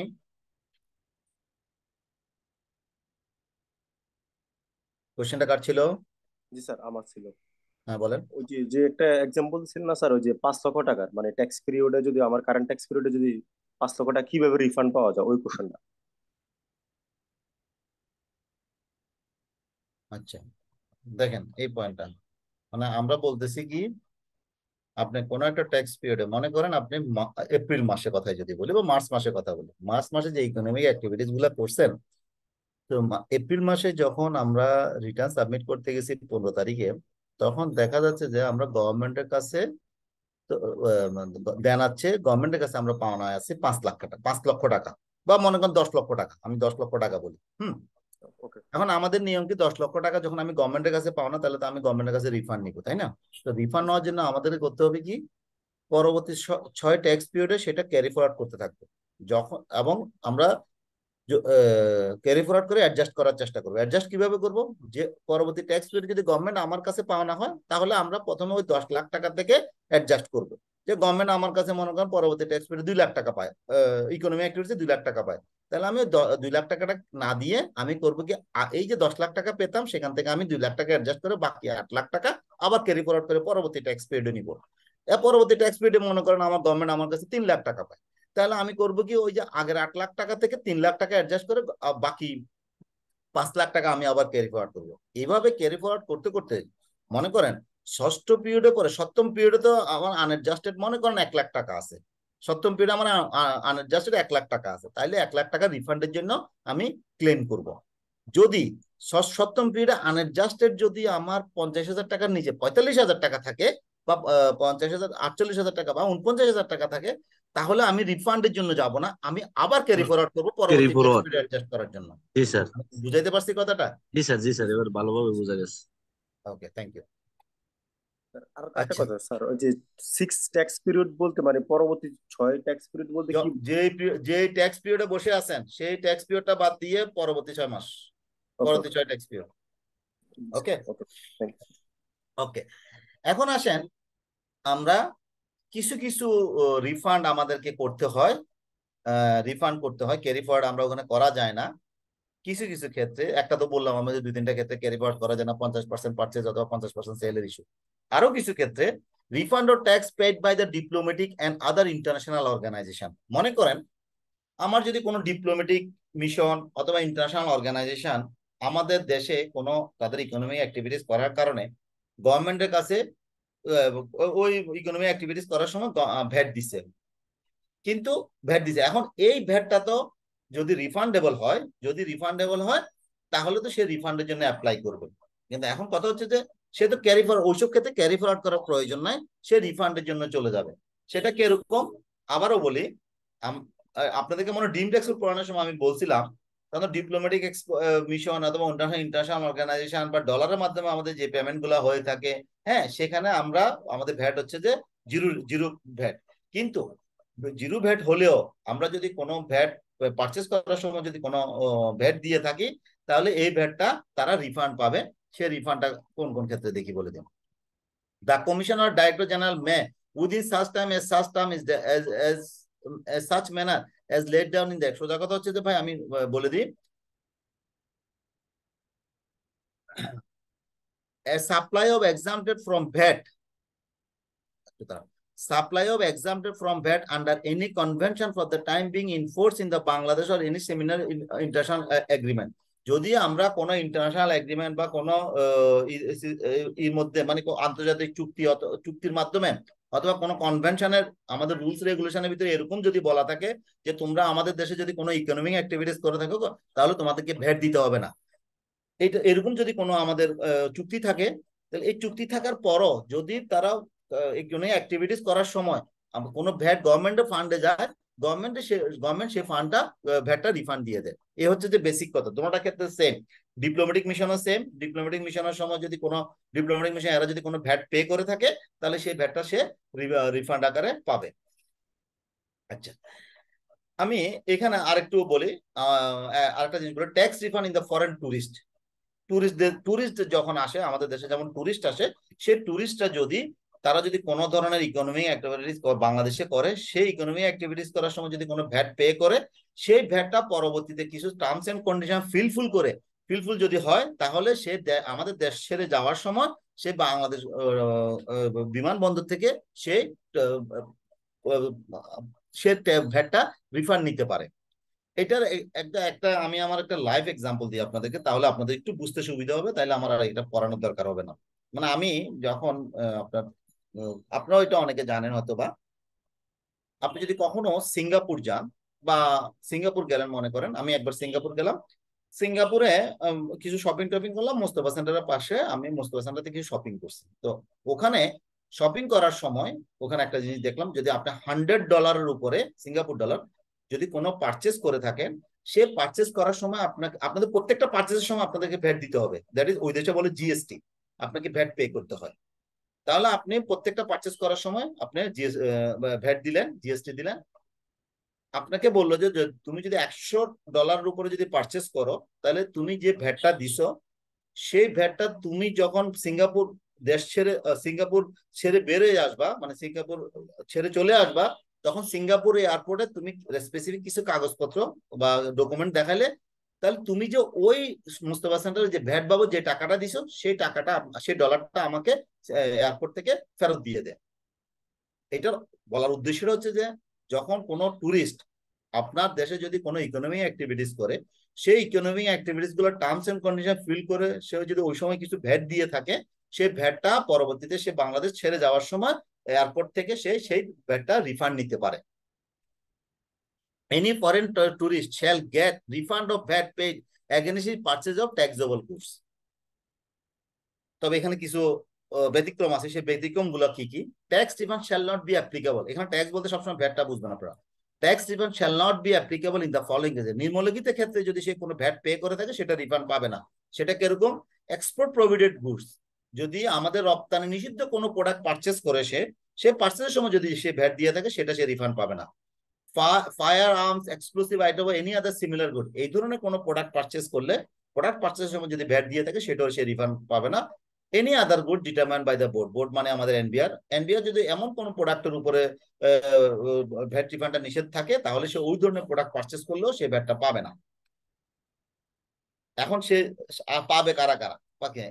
কোয়েশ্চেনটা কার ছিল? জি স্যার, আমার ছিল। হ্যাঁ বলেন। ওই যে যে একটা এক্সাম্পল ছিল না স্যার, ওই যে 5 লক্ষ টাকার, মানে ট্যাক্স পিরিয়ডে যদি আমার কারেন্ট ট্যাক্স পিরিয়ডে যদি 5 লক্ষ টাকা কিভাবে রিফান্ড পাওয়া যায়, ওই কোশ্চেনটা। আচ্ছা, দেখেন এই পয়েন্টটা, মানে আমরা বলতেছি কি, আপনি কোনো একটা ট্যাক্স পিরিয়ডে মনে করেন আপনি এপ্রিল মাসে কথাই যদি বলি বা মার্চ মাসে কথা বলি, মার্চ মাসে যে ইকোনমিক অ্যাক্টিভিটিস গুলা করছেন, তো এপ্রিল মাসে যখন আমরা রিটার্ন সাবমিট করতে গেছি 15 তারিখে, তখন দেখা যাচ্ছে যে আমরা গভর্নমেন্টের কাছে তো দেন আছে, গভর্নমেন্টের কাছে আমরা পাওনা আছে 5 লাখ টাকা, 5 লক্ষ টাকা, বা মনে করেন 10 লক্ষ টাকা, আমি 10 লক্ষ টাকা বলি। ওকে। এখন আমাদের নিয়ম কি, 10 লক্ষ টাকা যখন আমি গভর্নমেন্টের কাছে পাওনা, তাহলে তো আমি গভর্নমেন্টের কাছে রিফান্ড নিবো, তাই না? তো রিফান্ড নেওয়ার জন্য আমাদের করতে হবে কি, পরবর্তী 6 ট্যাক্স পিরিয়ডে সেটা ক্যারি ফরওয়ার্ড করতে থাকবে। যখন এবং আমরা ক্যারি ফরওয়ার্ড করে অ্যাডজাস্ট করার চেষ্টা করবো। অ্যাডজাস্ট কিভাবে করব, যে পরবর্তী ট্যাক্স পিরিয়ড যদি গভর্নমেন্ট আমার কাছে পাওনা হয়, তাহলে আমরা প্রথমে ওই 10 লাখ টাকা থেকে অ্যাডজাস্ট করব। যে গভর্নমেন্ট আমার কাছে মনে করেন পরবর্তী ট্যাক্স পিরিয়ড 2 লাখ টাকা পায়, ইকোনমি অ্যাক্টিভিটিতে 2 লাখ টাকা পায়, তাহলে আমি ওই 2 লাখ টাকাটা না দিয়ে আমি করবো কি, এই যে 10 লাখ টাকা পেতাম সেখান থেকে আমি 2 লাখ টাকা অ্যাডজাস্ট করে বাকি 8 লাখ টাকা আবার ক্যারি ফরওয়ার্ড করে পরবর্তী ট্যাক্স পিরিয়ডে নিবো। এর পরবর্তী ট্যাক্স পিরিয়ডে মনে করেন আমার গভর্নমেন্ট আমার কাছে 3 লাখ টাকা পায়, তাহলে আমি করবো কি, ওই যে আগের 8 লাখ টাকা থেকে 3 লাখ টাকা অ্যাডজাস্ট করে বাকি 5 লাখ টাকা আমি আবার ক্যারি ফরওয়ার্ড করবো। এইভাবে ক্যারি ফরওয়ার্ড করতে করতে মনে করেন ষষ্ঠ পিরিয়ডে পরে সপ্তম পিরিয়ডে তো আমার আনএডজাস্টেড মনে করেন 1 লাখ টাকা আছে, সপ্তম পিরিয়ডে আমার আনএডজাস্টেড 1 লাখ টাকা আছে, তাইলে 1 লাখ টাকা রিফান্ডের জন্য আমি ক্লেম করব। যদি সপ্তম পিরিয়ডে আনএডজাস্টেড যদি আমার 50,000 টাকার নিচে 45,000 টাকা থাকে, বা 50,000, 48,000 টাকা বা 49,000 টাকা থাকে, তাহলে আমি রিফান্ডের জন্য যাব না, আমি আবার ক্যারি ফরওয়ার্ড করবো ক্যারি পরবর্তী ট্যাক্স ফরওয়ার্ড। পিরিয়ড অ্যাডজাস্ট করার জন্য। জি স্যার। বুঝাইতে পারছি কথাটা? জি স্যার, জি স্যার, এবার ভালোভাবে বোঝা গেছে। ওকে, থ্যাংক ইউ। আর একটা আচ্ছা, কথা স্যার, ওই যে 6 ট্যাক্স পিরিয়ড বলতে মানে পরবর্তী 6 ট্যাক্স পিরিয়ড বলতে কি? যে ট্যাক্স পিরিয়ডে বসে আছেন সেই ট্যাক্স পিরিয়ডটা বাদ দিয়ে পরবর্তী 6 মাস, ওকে পরবর্তী okay 6 tax period. Okay, okay, thank you. Okay. এখন আসেন, আমরা কিছু কিছু রিফান্ড আমাদেরকে করতে হয়, রিফান্ড করতে হয়, ক্যারি ফরওয়ার্ড আমরা ওখানে করা যায় না। কিছু কিছু ক্ষেত্রে, একটা তো বললাম আমাদের 2-3টা ক্ষেত্রে ক্যারি ফরওয়ার্ড করা যায় না, 50% পারচেজ অথবা 50% সেলের ইস্যু। আরো কিছু ক্ষেত্রে refund or tax paid by the diplomatic and other international organisation. মনে করেন আমার যদি কোনো ডিপ্লোমেটিক মিশন অথবা ইন্টারন্যাশনাল অর্গানাইজেশন আমাদের দেশে কোনো তাদের ইকোনমিক অ্যাক্টিভিটিস করার কারণে গভর্নমেন্টের কাছে ওই ইকোনমিক অ্যাক্টিভিটিস করার সময় ভ্যাট দিছে, কিন্তু ভ্যাট দিছে, এখন এই ভ্যাটটা তো যদি রিফান্ডেবল হয়, যদি রিফান্ডেবল হয় তাহলে তো সে রিফান্ডের জন্য অ্যাপ্লাই করবে। কিন্তু এখন কথা হচ্ছে যে সে তো ক্যারি ফরওয়ার্ড, ওইসব ক্ষেত্রে ক্যারি ফরওয়ার্ড করার প্রয়োজন নাই, সে রিফান্ডের জন্য চলে যাবে। সেটা কিরকম, আবারও বলি, আপনাদেরকে মনে ড্রিম ট্যাক্স পড়ানোর সময় আমি বলছিলাম, কারণ ডিপ্লোম্যাটিক মিশন অথবা ইন্টারন্যাশনাল অর্গানাইজেশন বা ডলারের মাধ্যমে আমাদের যে পেমেন্ট গুলা হয়ে থাকে, হ্যাঁ, সেখানে আমরা আমাদের ভ্যাট হচ্ছে যে জিরো জিরো ভ্যাট। কিন্তু জিরো ভ্যাট হলেও আমরা যদি কোনো ভ্যাট পারচেস করার সময় যদি কোনো ভ্যাট দিয়ে থাকি, তাহলে এই ভ্যাটটা তারা রিফান্ড পাবে। সে রিফান্ডটা কোন কোন ক্ষেত্রে দেখি বলে দিন। The Commissioner Director General may, within such time as such term is the, as such manner as laid down in the act. সোজা কথা হচ্ছে যে ভাই আমি বলে দিই, a supply of exempted from VAT, supply of exempted from VAT under any convention for the time being in force in the Bangladesh or any similar international agreement. যদি আমরা কোনো ইন্টারন্যাশনাল এগ্রিমেন্ট বা কোনো এর মধ্যে মানে আন্তর্জাতিক চুক্তির মাধ্যমে অথবা কোনো কনভেনশনের আমাদের রুলস রেগুলেশনের ভিতরে এরকম যদি বলা থাকে যে তোমরা আমাদের দেশে যদি কোনো ইকোনমিক অ্যাক্টিভিটিস করে থাকো, তাহলে তোমাদেরকে ভ্যাট দিতে হবে না, এইটা এরকম যদি কোনো আমাদের চুক্তি থাকে, তাহলে এই চুক্তি থাকার পরও যদি তারা ইকোনমিক অ্যাক্টিভিটিস করার সময় কোনো ভ্যাট গভর্নমেন্টের ফান্ডে যায়, গভর্নমেন্ট সেই ফান্ডটা ভ্যাটটা রিফান্ড দিয়ে দেয়। এ হচ্ছে যে বেসিক কথা, তোমার ক্ষেত্রে সেম, ডিপ্লোমেটিক মিশনও সেম। ডিপ্লোমেটিক মিশনের সময় যদি কোনো ডিপ্লোমেটিক মিশন এরা যদি কোনো ভ্যাট পে করে থাকে, তাহলে সেই ভ্যাটটা সে রিফান্ড আকারে পাবে। আচ্ছা, আমি এখানে আরেকটু বলি, আরেকটা জিনিস বলি, tax refund in the foreign tourist যখন আসে আমাদের দেশে, যেমন টুরিস্ট আসে, সে টুরিস্টরা যদি তারা যদি কোনো ধরনের ইকোনমিক অ্যাক্টিভিটিস বাংলাদেশে করে, সেই ইকোনমিক অ্যাক্টিভিটিস করার সময় যদি কোনো ভ্যাট পে করে, সেই ভ্যাটটা পরবর্তীতে কিছু টার্মস এন্ড কন্ডিশন ফিলফুল যদি হয়, তাহলে সে আমাদের দেশ ছেড়ে যাওয়ার সময় সে বাংলাদেশ বিমানবন্দর থেকে সেই সে ভ্যাটটা রিফান্ড নিতে পারে। এটার একটা একটা আমি আমার একটা লাইভ এক্সাম্পল দিই আপনাদেরকে, তাহলে আপনাদের একটু বুঝতে সুবিধা হবে, তাহলে আমার আর এটা পড়ানোর দরকার হবে না। মানে আমি যখন আপনারাও এটা অনেকে জানেন হয়তো বা, আপনি যদি কখনো সিঙ্গাপুর যান বা সিঙ্গাপুর গেলেন, মনে করেন আমি একবার সিঙ্গাপুর গেলাম। সিঙ্গাপুরে কিছু শপিং টপিং করলাম মোস্তফা সেন্টারের পাশে, আমি মোস্তফা সেন্টারে কিছু শপিং করছি। তো ওখানে শপিং করার সময় ওখানে একটা জিনিস দেখলাম, যদি আপনি $100 উপরে সিঙ্গাপুর ডলার যদি কোনো পারচেস করে থাকেন, সে পারচেস করার সময় আপনাদের প্রত্যেকটা পারচেসের সময় আপনাদেরকে ভ্যাট দিতে হবে। দ্যাট ইজ ওই দেশে বলে জিএসটি, আপনাকে ভ্যাট পে করতে হয়। তাহলে আপনি প্রত্যেকটা পারচেস করার সময় আপনি ভ্যাট দিলেন, জিএসটি দিলেন। আপনাকে বললো যে তুমি যদি $100 উপরে যদি পারচেস করো, তাহলে তুমি যে ভ্যাটটা দিছো, সেই ভ্যাটটা তুমি যখন সিঙ্গাপুর ছেড়ে বেরিয়ে আসবা, মানে সিঙ্গাপুর ছেড়ে চলে আসবা, তখন সিঙ্গাপুর এয়ারপোর্টে তুমি স্পেসিফিক কিছু কাগজপত্র বা ডকুমেন্ট দেখালে, তাহলে তুমি যে ওই মুস্তফা সেন্টারে যে ভ্যাট বাবদ যে টাকাটা দিছো, সেই ডলারটা আমাকে এয়ারপোর্ট থেকে ফেরত দিয়ে দেয়। এটার বলার উদ্দেশ্যটা হচ্ছে যে যখন কোনো ট্যুরিস্ট আপনার দেশে যদি কোনো ইকোনমিক অ্যাক্টিভিটিস করে, সেই ইকোনমিক অ্যাক্টিভিটিস গুলোর টার্মস এন্ড কন্ডিশন ফিল করে সে যদি ওই সময় কিছু ভ্যাট দিয়ে থাকে, সেই ভ্যাটটা পরবর্তীতে সে বাংলাদেশ ছেড়ে যাওয়ার সময় এয়ারপোর্ট থেকে সেই ভ্যাটটা রিফান্ড নিতে পারে। Any foreign tourist shall get refund of VAT paid against his purchase of taxable goods. তবে এখানে কিছু ব্যতিক্রম আছে, সেই ব্যতিক্রম গুলো কি কি? Tax refund shall not be applicable. এখানে ট্যাক্স বলতে সবসময় ভ্যাটটা বুঝবেন আপনারা। Tax refund shall not be applicable in the following কেসে। নিম্নলিখিত ক্ষেত্রে যদি সে কোনো ভ্যাট পে করে থাকে, সেটা রিফান্ড পাবে না। সেটা কিরকম? এক্সপোর্ট প্রভিডেন্ট গুডস, যদি আমাদের রপ্তানি নিষিদ্ধ কোনো প্রোডাক্ট পারচেস করে সে পারচেসের সময় যদি সে ভ্যাট দিয়ে থাকে, সেটা সে রিফান্ড পাবে না। Fire arms, explosive item, any other similar good, এই ধরনের কোনো প্রোডাক্ট পারচেস করলে, প্রোডাক্ট পারচেসের সময় যদি ভ্যাট দিয়ে থাকে, সেটাও সে রিফান্ড পাবে না। Any other good determined by the board মানে আমাদের এনবিআর যদি এমন কোন প্রোডাক্টের উপরে ভ্যাট রিফান্ডটা নিষেধ থাকে, তাহলে সে ওই ধরনের প্রোডাক্ট পারচেস করলেও সে ভ্যাটটা পাবে না। এখন সে পাবে কারা কারা?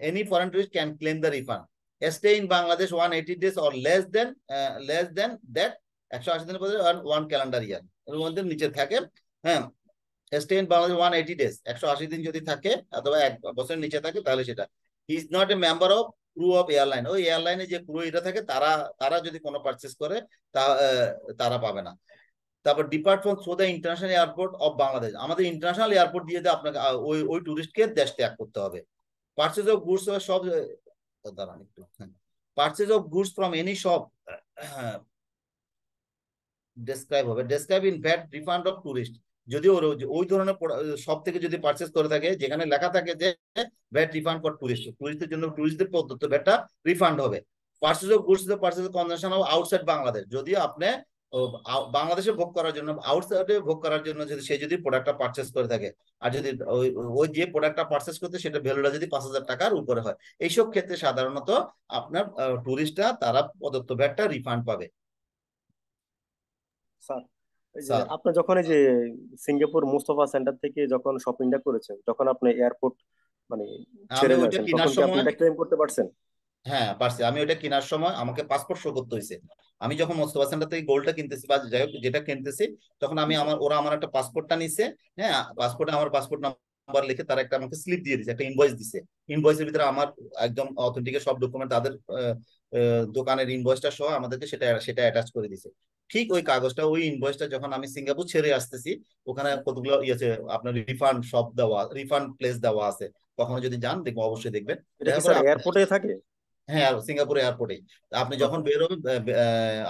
Any foreign tourist can claim the refund stay in Bangladesh 180 days or less than that 180 দিনের পরে 1 ক্যালেন্ডার ইয়ার এর মধ্যে নিচে থাকে। হ্যাঁ, স্টে ইন বাংলাদেশ 180 days 180 দিন যদি থাকে অথবা 1 বছরের নিচে থাকে, তাহলে সেটা he is not a member of crew of airline. ওই এয়ারলাইনে যে ক্রু এটা থাকে, তারা যদি কোনো পারচেস করে তারা পাবে না। তারপর depart from through the international airport of Bangladesh, আমাদের ইন্টারন্যাশনাল এয়ারপোর্ট দিয়ে আপনাকে ওই টুরিস্টকে দেশ ত্যাগ করতে হবে। পারচেজ অফ গুডস সব দাঁড়ান একটু, purchase of goods from any shop describe in VAT refund of tourist, যদি ওই ধরনের সব থেকে যদি পারচেস করে থাকে যেখানে লেখা থাকে যে ভ্যাট রিফান্ড ফর টুরিস্টদের জন্য, টুরিস্টদের প্রদত্ত ভ্যাটটা রিফান্ড হবে। Purchase of goods purchase consumption of outside Bangladesh, যদি আপনি বাংলাদেশে ভোগ করার জন্য, আউটসাইডে ভোগ করার জন্য যদি প্রোডাক্টটা পারচেস করে থাকে, আর যদি ওই যে প্রোডাক্টটা পারচেস করতে সেটা ভ্যালুটা যদি 5,000 টাকার উপরে হয়, এইসব ক্ষেত্রে সাধারণত আপনার টুরিস্টরা তারা প্রদত্ত ভ্যাটটা রিফান্ড পাবে। স্যার, এই যে আপনি যখন এই যে সিঙ্গাপুর মুস্তফা সেন্টার থেকে যখন শপিংটা করেছেন, যখন আপনি এয়ারপোর্ট মানে আমি ছেড়ে ওইটা যাচ্ছেন, কেনার তখন কি আপনি সময়, এটা ক্লেম করতে পারছেন? হ্যাঁ পারছি, আমি ওইটা কেনার সময় আমাকে পাসপোর্ট শো করতে হয়েছে। আমি যখন মোস্তফা সেন্টার থেকে গোল্ডটা কিনতেছি বা যাই হোক যেটা কিনতেছি, তখন আমি ওরা আমার একটা পাসপোর্টটা নিছে। হ্যাঁ, পাসপোর্টে আমার পাসপোর্ট নাম্বার লিখে তারা একটা আমাকে স্লিপ দিয়ে দিছে, একটা ইনভয়েস দিছে। ইনভয়েসের ভিতরে আমার একদম অথেন্টিক সব ডকুমেন্ট, তাদের দোকানের ইনভয়েসটা সহ আমাদেরকে সেটা অ্যাটাচ করে দিছে। ঠিক ওই কাগজটা, ওই ইনভয়েসটা যখন আমি সিঙ্গাপুর ছেড়ে আসতেছি, ওখানে কতগুলো ইয়েছে আপনার রিফান্ড সব দেওয়া, রিফান্ড প্লেস দেওয়া আছে। কখনো যদি যান দেখবো, অবশ্যই দেখবেন। এটা কি দেখার স্যার পরে এয়ারপোর্টে থাকে? হ্যাঁ, সিঙ্গাপুর এয়ারপোর্টে আপনি যখন বের হবেন,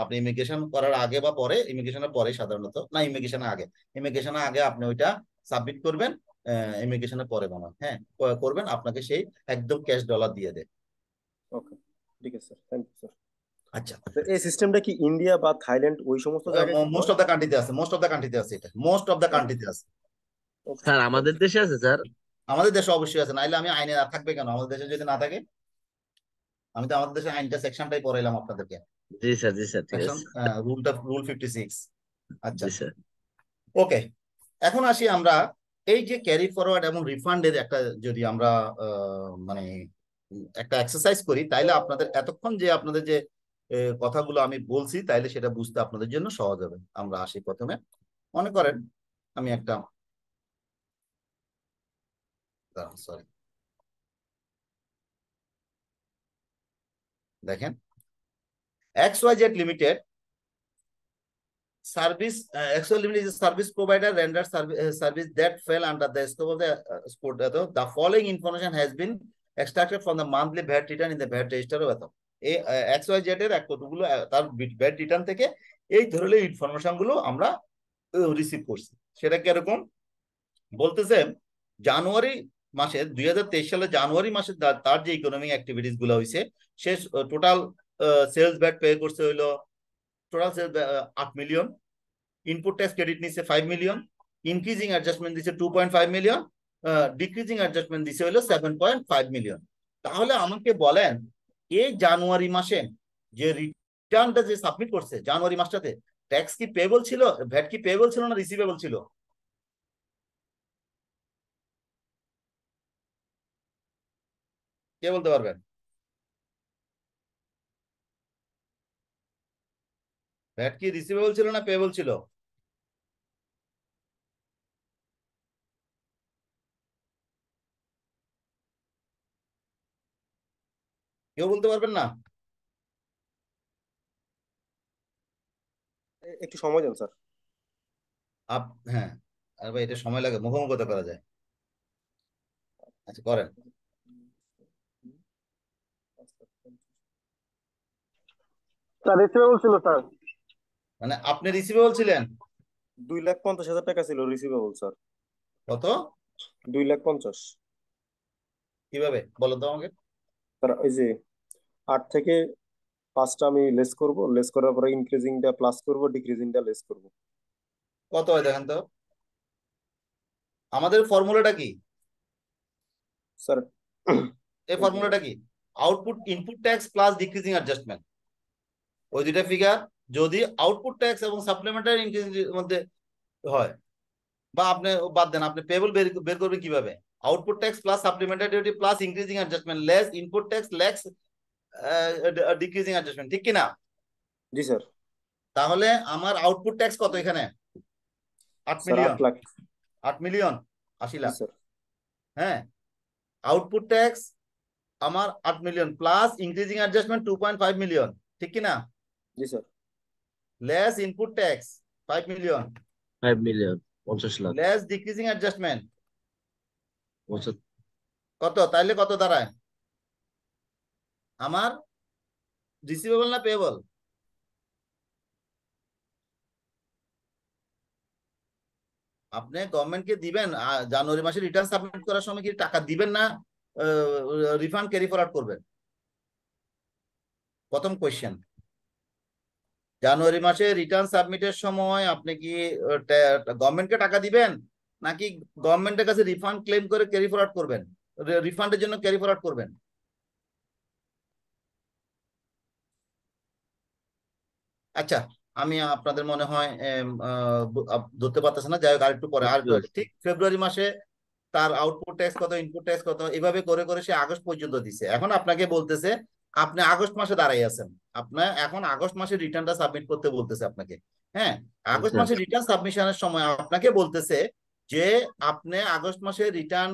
আপনি ইমিগ্রেশন করার আগে বা পরে, ইমিগ্রেশনের পরে সাধারণত, না ইমিগ্রেশনের আগে, ইমিগ্রেশনের আগে আপনি ওইটা সাবমিট করবেন, ইমিগ্রেশনের পরে মনে হয়, হ্যাঁ করবেন, আপনাকে সেই একদম ক্যাশ ডলার দিয়ে দেয়। ওকে, ঠিক আছে স্যার, থ্যাংক ইউ স্যার। আচ্ছা, তো এই সিস্টেমটা কি ইন্ডিয়া বা থাইল্যান্ড ওই সমস্ত জায়গায় কি মোস্ট হয়? অফ দ্য কান্ট্রিতে আছে, মোস্ট অফ দ্য কান্ট্রিতে আছে, এটা মোস্ট অফ দ্য কান্ট্রিতে আছে। ওকে স্যার স্যার, থ্যাংক আমাদের ইউ। দেশে আছে স্যার? আমাদের দেশে অবশ্যই আছে, নাইলে আমি আইনে না থাকবে কেন? আমাদের দেশে যদি না থাকে, আমি তো আমাদের দেশের আইনটা সেকশনটাই পড়াইলাম আপনাদেরকে, জি স্যার ঠিক সেকশন আছে। রুল 56। আচ্ছা, জি স্যার। ওকে। এখন আসি আমরা এই যে ক্যারি ফরওয়ার্ড এবং রিফান্ডের একটা, যদি আমরা মানে একটা এক্সারসাইজ করি, তাইলে আপনাদের এতক্ষণ যে আপনাদের যে কথাগুলো আমি বলছি, তাইলে সেটা বুঝতে আপনাদের জন্য সহজ হবে। আমরা আসি প্রথমে, মনে করেন আমি একটা, সরি, দেখেন XYZ limited service XYZ Limited is a service provider renders service that fell under the scope of the scope. The following information has been extracted from the monthly VAT return in the VAT register of এত এই XYZ এর কতগুলো তার VAT return থেকে এই ধরনের information গুলো আমরা রিসিভ করছি। সেটা কিরকম বলতেছে, জানুয়ারি মাসে 2023 সালে জানুয়ারি মাসে তার যে ইকোনমিক অ্যাক্টিভিটিস গুলো হয়েছে, সে টোটাল সেলস ভ্যাট পে করছে হইলো, total sales 8 million, input tax credit নিচ্ছে 5 মিলিয়ন, ইনক্রিজিং অ্যাডজাস্টমেন্ট দিচ্ছে 2.5 মিলিয়ন, ডিক্রিজিং অ্যাডজাস্টমেন্ট দিচ্ছে হলো 7.5 মিলিয়ন। তাহলে আমাকে বলেন, এই জানুয়ারি মাসে যে রিটার্নটা যে সাবমিট করছে জানুয়ারি মাসটাতে, ট্যাক্স কি পেয়েবল ছিল, ভ্যাট কি পেয়েবল ছিল না রিসিভেবল ছিল? কে বলতে পারবেন? ভ্যাট কি রিসিভেবল ছিল না পেয়েবল ছিল? কেউ বলতে পারবেন না? একটু সময় দেন স্যার। আপ হ্যাঁ, আর ভাই এটা সময় লাগে, মুখোমুখি করা যায়। আচ্ছা, করেন। স্যার রিসিভেবল ছিল স্যার, মানে আপনি রিসিভেবল ছিলেন 2,50,000 টাকা ছিল রিসিভেবল স্যার। কত? 2,50,000 কিভাবে বলো তো আমাকে। স্যার। ওই যে 8 থেকে 5টা আমি লেস করব, লেস করার পরে ইনক্রিজিংটা প্লাস করব, ডিক্রিজিংটা লেস করব। কত হয় দেখেন তো, আমাদের ফর্মুলাটা কি? স্যার এই ফর্মুলাটা কি? Output input tax plus decreasing adjustment, ওই দুইটা ফিগার যদি আউটপুট ট্যাক্স এবং সাপ্লিমেন্টারি ইনক্রিজিং মধ্যে হয়, বা আপনি বাদ দেন, আপনি পেবল বের বের করবেন কিভাবে? Output tax plus supplementary duty plus increasing adjustment less input tax less decreasing adjustment, ঠিক কিনা? জি স্যার। তাহলে আমার আউটপুট ট্যাক্স কত এখানে? 8 স্যার মিলিয়ন। 8 লাখ। 8 মিলিয়ন, 80 জি লাখ। স্যার। হ্যাঁ, আউটপুট ট্যাক্স আমার 8 million plus increasing adjustment 2.5 million, ঠিক কিনা? জি sir. Less input tax 5 million 5 million, 50 lakh. Less decreasing adjustment 50। কত? তাইলে কত দাঁড়ায় আমার? রিসিভেবল না পেয়েবল? আপনি গভর্নমেন্টকে দিবেন জানুয়ারি মাসে রিটার্ন সাবমিট করার সময় কি টাকা দিবেন না রিফান্ড ক্যারি ফরওয়ার্ড করবেন? প্রথম কোয়েশ্চেন, জানুয়ারি মাসে রিটার্ন সাবমিটের সময় আপনি কি গভর্নমেন্টকে টাকা দিবেন, নাকি গভর্নমেন্টের কাছে রিফান্ড ক্লেম করে ক্যারি ফরওয়ার্ড করবেন, রিফান্ডের জন্য ক্যারি ফরওয়ার্ড করবেন? আচ্ছা, আমি আপনাদের মনে হয় ধরতে পারতেছে না, যাই হোক আরেকটু পরে আর, বুঝতে পারছি। ঠিক ফেব্রুয়ারি মাসে তার আউটপুট ট্যাক্স কত, ইনপুট ট্যাক্স কত, এভাবে করে করে সে আগস্ট পর্যন্ত দিছে। এখন আপনাকে বলতেছে, আপনি আগস্ট মাসে দাঁড়াই আছেন, আপনার এখন আগস্ট মাসে রিটার্নটা সাবমিট করতে বলতেছে আপনাকে। হ্যাঁ, আগস্ট আচ্ছা। মাসে রিটার্ন সাবমিশনের সময় আপনাকে বলতেছে যে আপনি আগস্ট মাসে return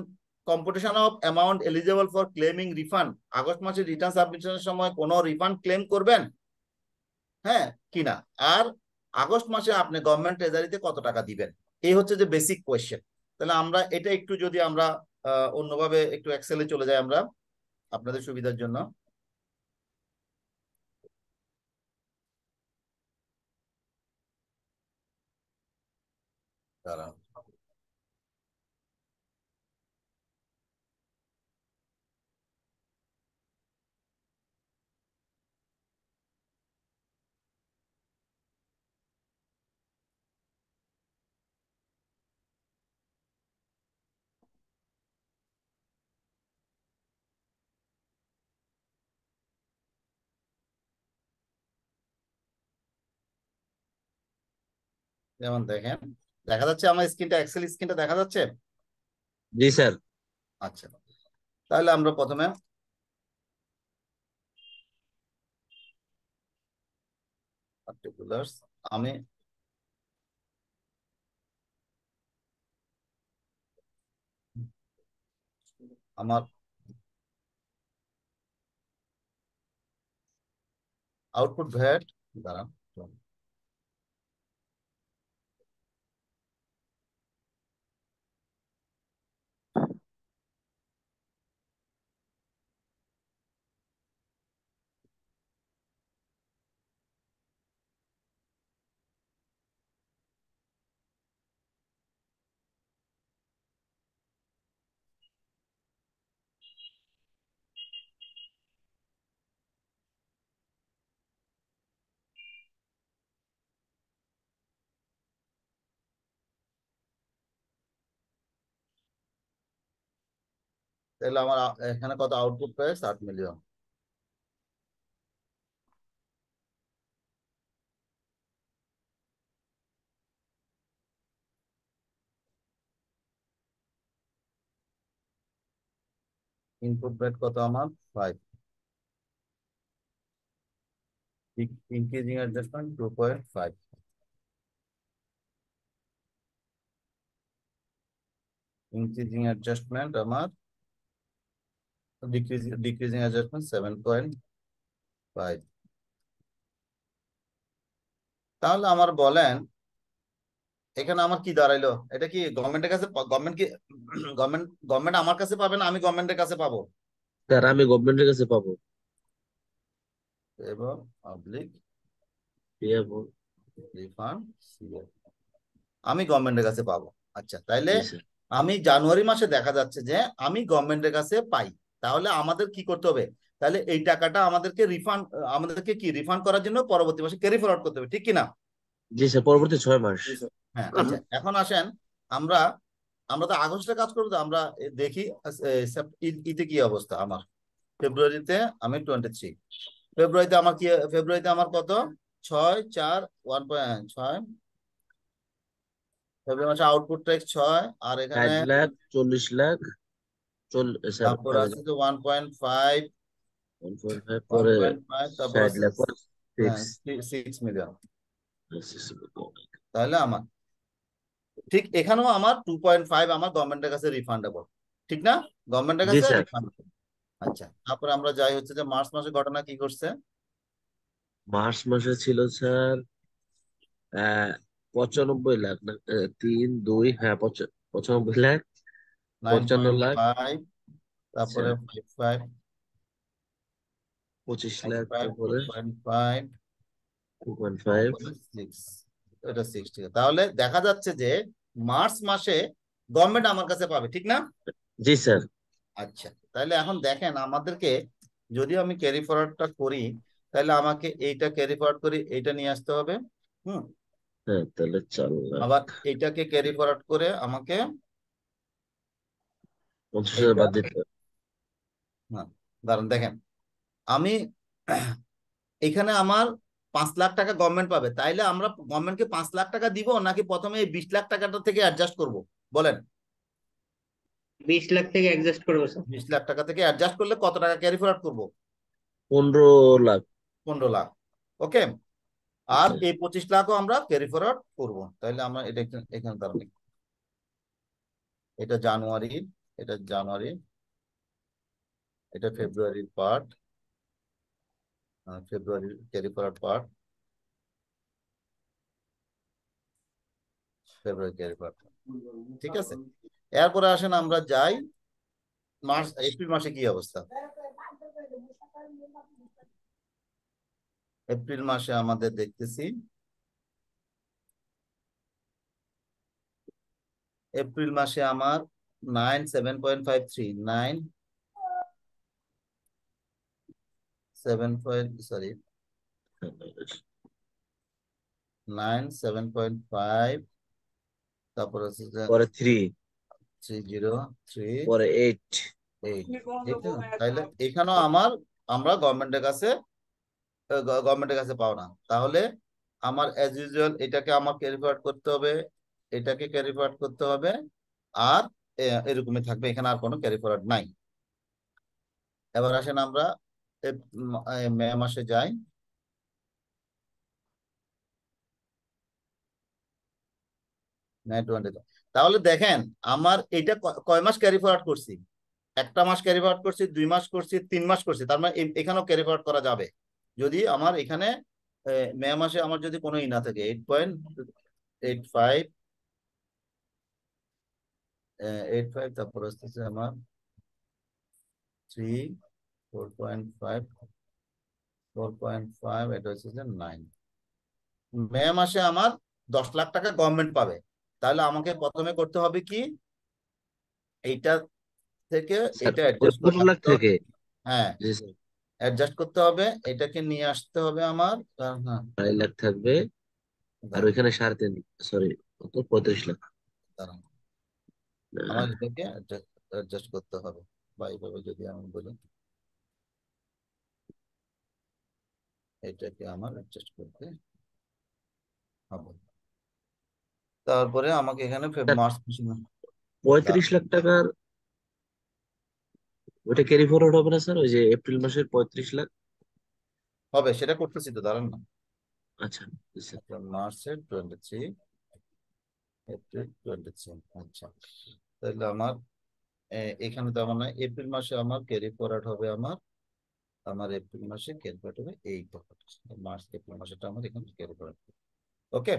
computation of amount eligible for claiming refund, August মাসে রিটার্ন সাবমিশনের সময় কোনো রিফান্ড ক্লেম করবেন, হ্যাঁ কিনা, আর আগস্ট মাসে আপনি গভর্নমেন্ট ট্রেজারিতে কত টাকা দিবেন। এই হচ্ছে যে বেসিক কোয়েশ্চেন। তাহলে আমরা এটা একটু যদি আমরা অন্যভাবে একটু এক্সেলে চলে যাই আমরা, আপনাদের সুবিধার জন্য। দাঁড়ান। যেমন দেখেন, দেখা যাচ্ছে আমার স্ক্রিনটা, এক্সেল স্ক্রিনটা দেখা যাচ্ছে? জি স্যার। আচ্ছা, তাহলে আমরা প্রথমে পার্টিকুলার্স, আমি আমার আউটপুট ভ্যাট, দাঁড়ান, তাহলে আমার এখানে কত output price? 8 million. Input VAT কত আমার? 5। Increasing adjustment 2.5। ইনক্রিজিং অ্যাডজাস্টমেন্ট আমার, ডিক্রিজিং অ্যাডজাস্টমেন্ট 7.5। তাহলে আমার বলেন এখানে আমার কি দাঁড়াইলো? এটা কি গভর্নমেন্টের কাছে, গভর্নমেন্ট কি গভর্নমেন্ট আমার কাছে পাবে না আমি গভর্নমেন্টের কাছে পাবো? স্যার আমি গভর্নমেন্টের কাছে পাবো। এবং পাবলিক এবং রিফান্ড, আমি গভর্নমেন্টের কাছে পাবো। আচ্ছা, তাইলে জি স্যার। আমি জানুয়ারি মাসে দেখা যাচ্ছে যে আমি গভর্নমেন্টের কাছে পাই। তাহলে আমাদের কি করতে হবে? তাহলে এই টাকাটা আমাদেরকে রিফান্ড, আমাদেরকে কি রিফান্ড করার জন্য পরবর্তী মাসে ক্যারি ফরওয়ার্ড করতে হবে, ঠিক কিনা? জি স্যার, পরবর্তী 6 মাস। জি স্যার। হ্যাঁ, আচ্ছা, এখন আসেন আমরা আমরা তো আগস্টে কাজ করবো, তো আমরা দেখি ইতে কি অবস্থা আমার। ফেব্রুয়ারিতে আমি 23, ফেব্রুয়ারিতে আমার কি, ফেব্রুয়ারিতে আমার কত? 6, 4, 1.6। ফেব্রুয়ারি মাসে আউটপুট ট্যাক্স 6, আর এখানে 60 লাখ, 40 লাখ, স্যার তারপর আছে তো 1.5, 1.5 পরে 1.5, তারপর 60 লাখ পরে 6। 6 মিলিয়ন। তাহলে আমার ঠিক এখানেও আমার 2.5 আমার গভর্নমেন্টের কাছে রিফান্ডেবল, ঠিক না? গভর্নমেন্টের জি কাছে স্যার। রিফান্ড। আচ্ছা, তারপরে আমরা যাই হচ্ছে যে মার্চ মাসে ঘটনা কি করছে। মার্চ মাসে ছিল স্যার 95 লাখ, না 3, 2, হ্যাঁ 95 lakh, nine 55 lakh, point five তারপরে স্যার 5, 25 লাখ, 5, তারপরে 2.5, 2.5। তারপরে 6, এটা 6, ঠিক আছে। তাহলে দেখা যাচ্ছে যে মার্চ মাসে গভর্নমেন্ট আমার কাছে পাবে, ঠিক না? জি স্যার। আচ্ছা, তাহলে এখন দেখেন আমাদেরকে, যদি আমি ক্যারি ফরওয়ার্ডটা করি, তাহলে আমাকে এইটা ক্যারি ফরওয়ার্ড করে এইটা নিয়ে আসতে হবে। হুম। হ্যাঁ, তাহলে 4 লাখ, আবার এইটাকে ক্যারি ফরওয়ার্ড করে আমাকে 50,000 এইটা, বাদ দিতে হবে। হ্যাঁ, দাঁড়ান দেখেন, আমি এখানে আমার 5 লাখ টাকা গভর্নমেন্ট পাবে, তাইলে আমরা গভর্নমেন্টকে 5 লাখ টাকা দিব নাকি প্রথমে এই 20 লাখ টাকাটা থেকে অ্যাডজাস্ট করব? বলেন। 20 লাখ থেকে অ্যাডজাস্ট করবো স্যার। 20 লাখ টাকা থেকে অ্যাডজাস্ট করলে কত টাকা ক্যারি ফরওয়ার্ড করবো? 15 লাখ। 15 লাখ। ওকে। আর এই 25 লাখও আমরা ক্যারি ফরওয়ার্ড করবো। তাহলে আমরা এটা এখানে দাঁড়ান, এটা জানুয়ারি, এটা জানুয়ারি, এটা ফেব্রুয়ারির পার্ট, ফেব্রুয়ারির ক্যারি ফরওয়ার্ড পার্ট, ফেব্রুয়ারি ক্যারি ফরওয়ার্ড, ঠিক আছে। এরপরে আসেন আমরা যাই মার্চ, এপ্রিল মাসে কি অবস্থা। এপ্রিল মাসে আমাদের দেখতেছি, এপ্রিল মাসে আমার 7.53, 7.5, তারপর হচ্ছে পরে 3, 303, পরে 8। 8, ঠিক না? তাহলে এখানেও আমরা গভর্নমেন্টের কাছে পাও না। তাহলে আমার অ্যাজ ইউজুয়াল এটাকে আমার ক্যারি ফরওয়ার্ড করতে হবে, এটাকে ক্যারি ফরওয়ার্ড করতে হবে, আর এরকমই থাকবে, এখানে আর কোনো ক্যারি ফরওয়ার্ড নাই। এবার আসেন আমরা মে মাসে যাই। তাহলে দেখেন আমার এটা কয় মাস ক্যারি ফরওয়ার্ড করছি, একটা মাস ক্যারি ফরওয়ার্ড করছি, 2 মাস করছি, 3 মাস করছি, তার মানে এখানেও ক্যারি ফরওয়ার্ড করা যাবে যদি আমার এখানে মে মাসে আমার যদি কোনো ই না থাকে। 8.85, 8.5, তারপর আসতেছে আমার 3, 4.5, 4.5, এটা হচ্ছে 9। মে মাসে আমার 10 লাখ টাকা গভর্নমেন্ট পাবে। তাহলে আমাকে প্রথমে করতে হবে কি, এইটা থেকে স্যার এটা ওই অ্যাডজাস্ট করে 15 লাখ রাখতে হবে। থেকে। হ্যাঁ, জি স্যার, অ্যাডজাস্ট করতে হবে, এটাকে নিয়ে আসতে হবে আমার। হ্যাঁ, 2.5 লাখ থাকবে, আর দাঁড়ান ওইখানে 3.5, সরি, কত, 35 লাখ। দাঁড়ান, আমার এটাকে অ্যাডজাস্ট করতে হবে, বা এইভাবে যদি আমি বলি, এটাকে আমার অ্যাডজাস্ট করতে হবে। তারপরে আমাকে এখানে স্যার মার্চ, 35 লাখ টাকার ওইটা ক্যারি ফরওয়ার্ড হবে না স্যার, ওই যে এপ্রিল মাসের 35 লাখ? হবে, সেটা করতেছি তো, দাঁড়ান না। আচ্ছা, জি স্যার। আচ্ছা, মার্চের 23, এপ্রিল 23। আচ্ছা, তাহলে আমার এখানে তো আমার না, এপ্রিল মাসে আমার ক্যারি ফরওয়ার্ড হবে আমার, এপ্রিল মাসে ক্যারি ফরওয়ার্ড হবে এই টাকাটা। মার্চ এপ্রিল মাসেটা আমার এখানে ক্যারি ফরওয়ার্ড। ওকে,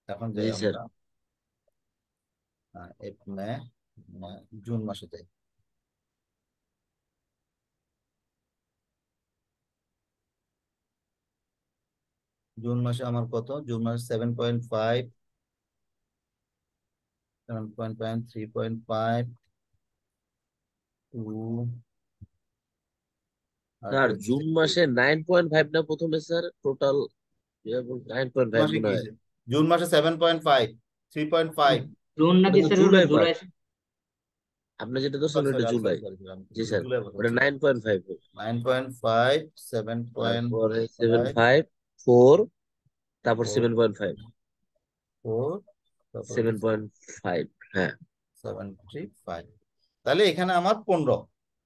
এখন জি যাই স্যার। আমরা মে, জুন মাসে যাই। জুন মাসে আমার কত, জুন মাসে 7.5, 7.5, 3.5, 2, আর স্যার হচ্ছে জুন মাসে 9.5 না প্রথমে স্যার, টোটাল 9.5 মাসে মনে কি হয়। হয়েছে? জুন মাসে 7.5, 3.5। জুন ওটা নাকি তো স্যার, হলো জুলাই মাস, জুলাই। আপনি যেটা ধরছেন সরি ওটা সরি, আমি জুলাই। সরি সরি সরি, আমি জি স্যার, জুলাই ওটা বলছি। 9.5। 9.5, 7.5, তারপরে 7.5, 4, তারপর 4, 7.5, 4, তারপর হচ্ছে 7.5। হ্যাঁ, 75। তাহলে এখানে আমার 15,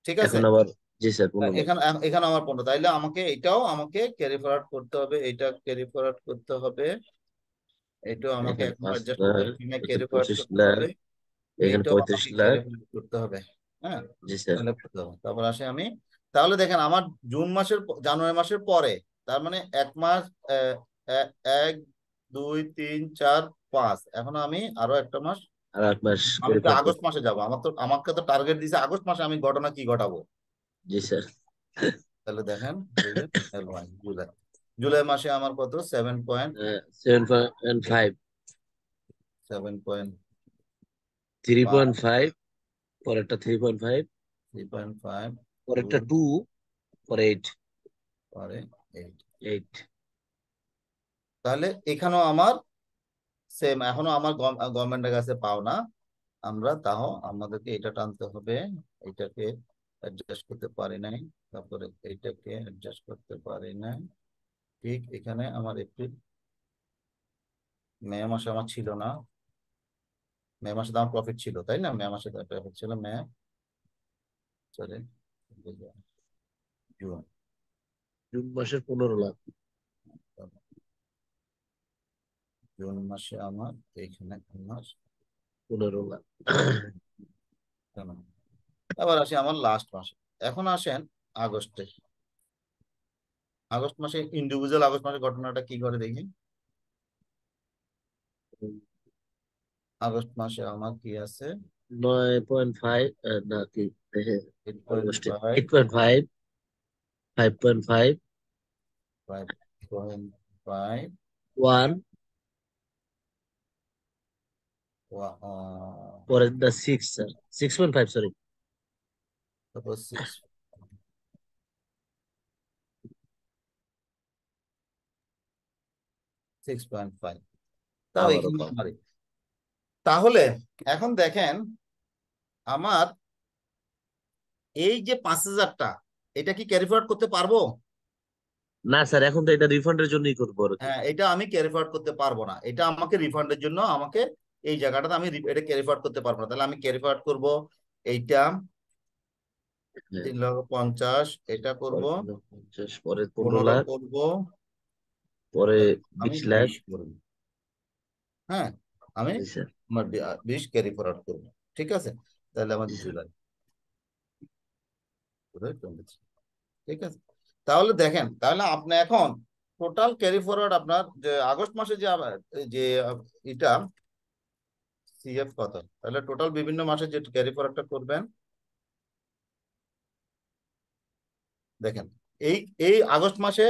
ঠিক আছে। এখন আবার, জি স্যার, 15 লাখ। এখানে এখানে আমার 15, তাইলে আমাকে এটাও আমাকে ক্যারি ফরওয়ার্ড করতে হবে, এটা ক্যারি ফরওয়ার্ড করতে হবে, এটাও আমাকে এখানে এখন 5 অ্যাডজাস্ট করতে লাখ, হবে, এখানে হচ্ছে ক্যারি ফরওয়ার্ড 25 করতে লাখ, হবে, এখানে এইটাও 35 আমাকে লাখ। ক্যারি ফরওয়ার্ড করতে হবে। হ্যাঁ, জি স্যার। তাহলে করতে হবে। তারপর আসে আমি, তাহলে দেখেন আমার জুন মাসের জানুয়ারি মাসের পরে, তার মানে 1 মাস, 1, 2, 3, 4, 5, এখন আমি আরো একটা মাস, আর 8 মাস আমি ক্যারি তো ফরওয়ার্ড আগস্ট করতে। মাসে যাব। আমাকে তো টার্গেট দিয়েছে আগস্ট মাসে আমি ঘটনা কি ঘটাবো। জি স্যার। তাহলে দেখেন, জুলাই, জুলাই মাসে আমার কত, 7.5, 7.5, 3.5, পরেরটা 3.5, 3.5, পরেরটা 2, পরে 8। পরে 8। 8। তাহলে এখানেও আমার সেম, এখনো আমার গভর্নমেন্টের কাছে পাও না আমরা, তাও আমাদেরকে এটা টানতে হবে, এটাকে অ্যাডজাস্ট করতে পারি নাই, তারপরে এইটাকে অ্যাডজাস্ট করতে পারি নাই। ঠিক এখানে আমার এপ্রিল, মে মাসে আমার ছিল না, মে মাসে তো আমার প্রফিট ছিল, তাই না, মে মাসে প্রফিট ছিল, মে, সরি, জুন, জুন মাসের 15 লাখ। জুন মাসে আমার এইখানে আমার 15 লাখ। কেন, আবার আসি আমার লাস্ট মাসে। এখন আসেন আগস্টে, আগস্ট মাসে ইন্ডিভিজুয়াল আগস্ট মাসে ঘটনাটা কি করে দেখি। আগস্ট মাসে আমার কি আছে, 9.5, না কি, অলমোস্ট 8.5, 8.5, 5.5, 5.5, 1, পরের দা 6 স্যার, 6.5, সরি। তারপর 6, 6.5, তাও আবারও এখানে কম। আমারই। তাহলে এখন দেখেন আমার এই যে 5,000টা, এটা কি ক্যারি ফরওয়ার্ড করতে পারবো? না স্যার, এখন তো এটা রিফান্ডের জন্যই করবো আর কি। হ্যাঁ, এটা আমি ক্যারি ফরওয়ার্ড করতে পারবো না, এটা আমাকে রিফান্ডের জন্য আমাকে এই জায়গাটাতে আমি এটা ক্যারি ফরওয়ার্ড করতে পারবো না, তাহলে আমি ক্যারি ফরওয়ার্ড করবো এইটা হ্যাঁ, 3,50,000, এটা করব 50, পরে 15 15 লাখ, করব, পরে আমি 20 লাখ। 20 করব। হ্যাঁ, আমি জি স্যার। আমার 20 ক্যারি ফরওয়ার্ড করবো, ঠিক আছে। তাহলে জি আমাদের স্যার। জুলাই, জুলাই 23, ঠিক আছে। তাহলে দেখেন, তাহলে আপনি এখন টোটাল ক্যারি ফরওয়ার্ড আপনার যে আগস্ট মাসে যে যে এটা সিএফ কত, তাহলে টোটাল বিভিন্ন মাসে যে ক্যারি ফরওয়ার্ডটা করবেন, দেখেন এই এই আগস্ট মাসে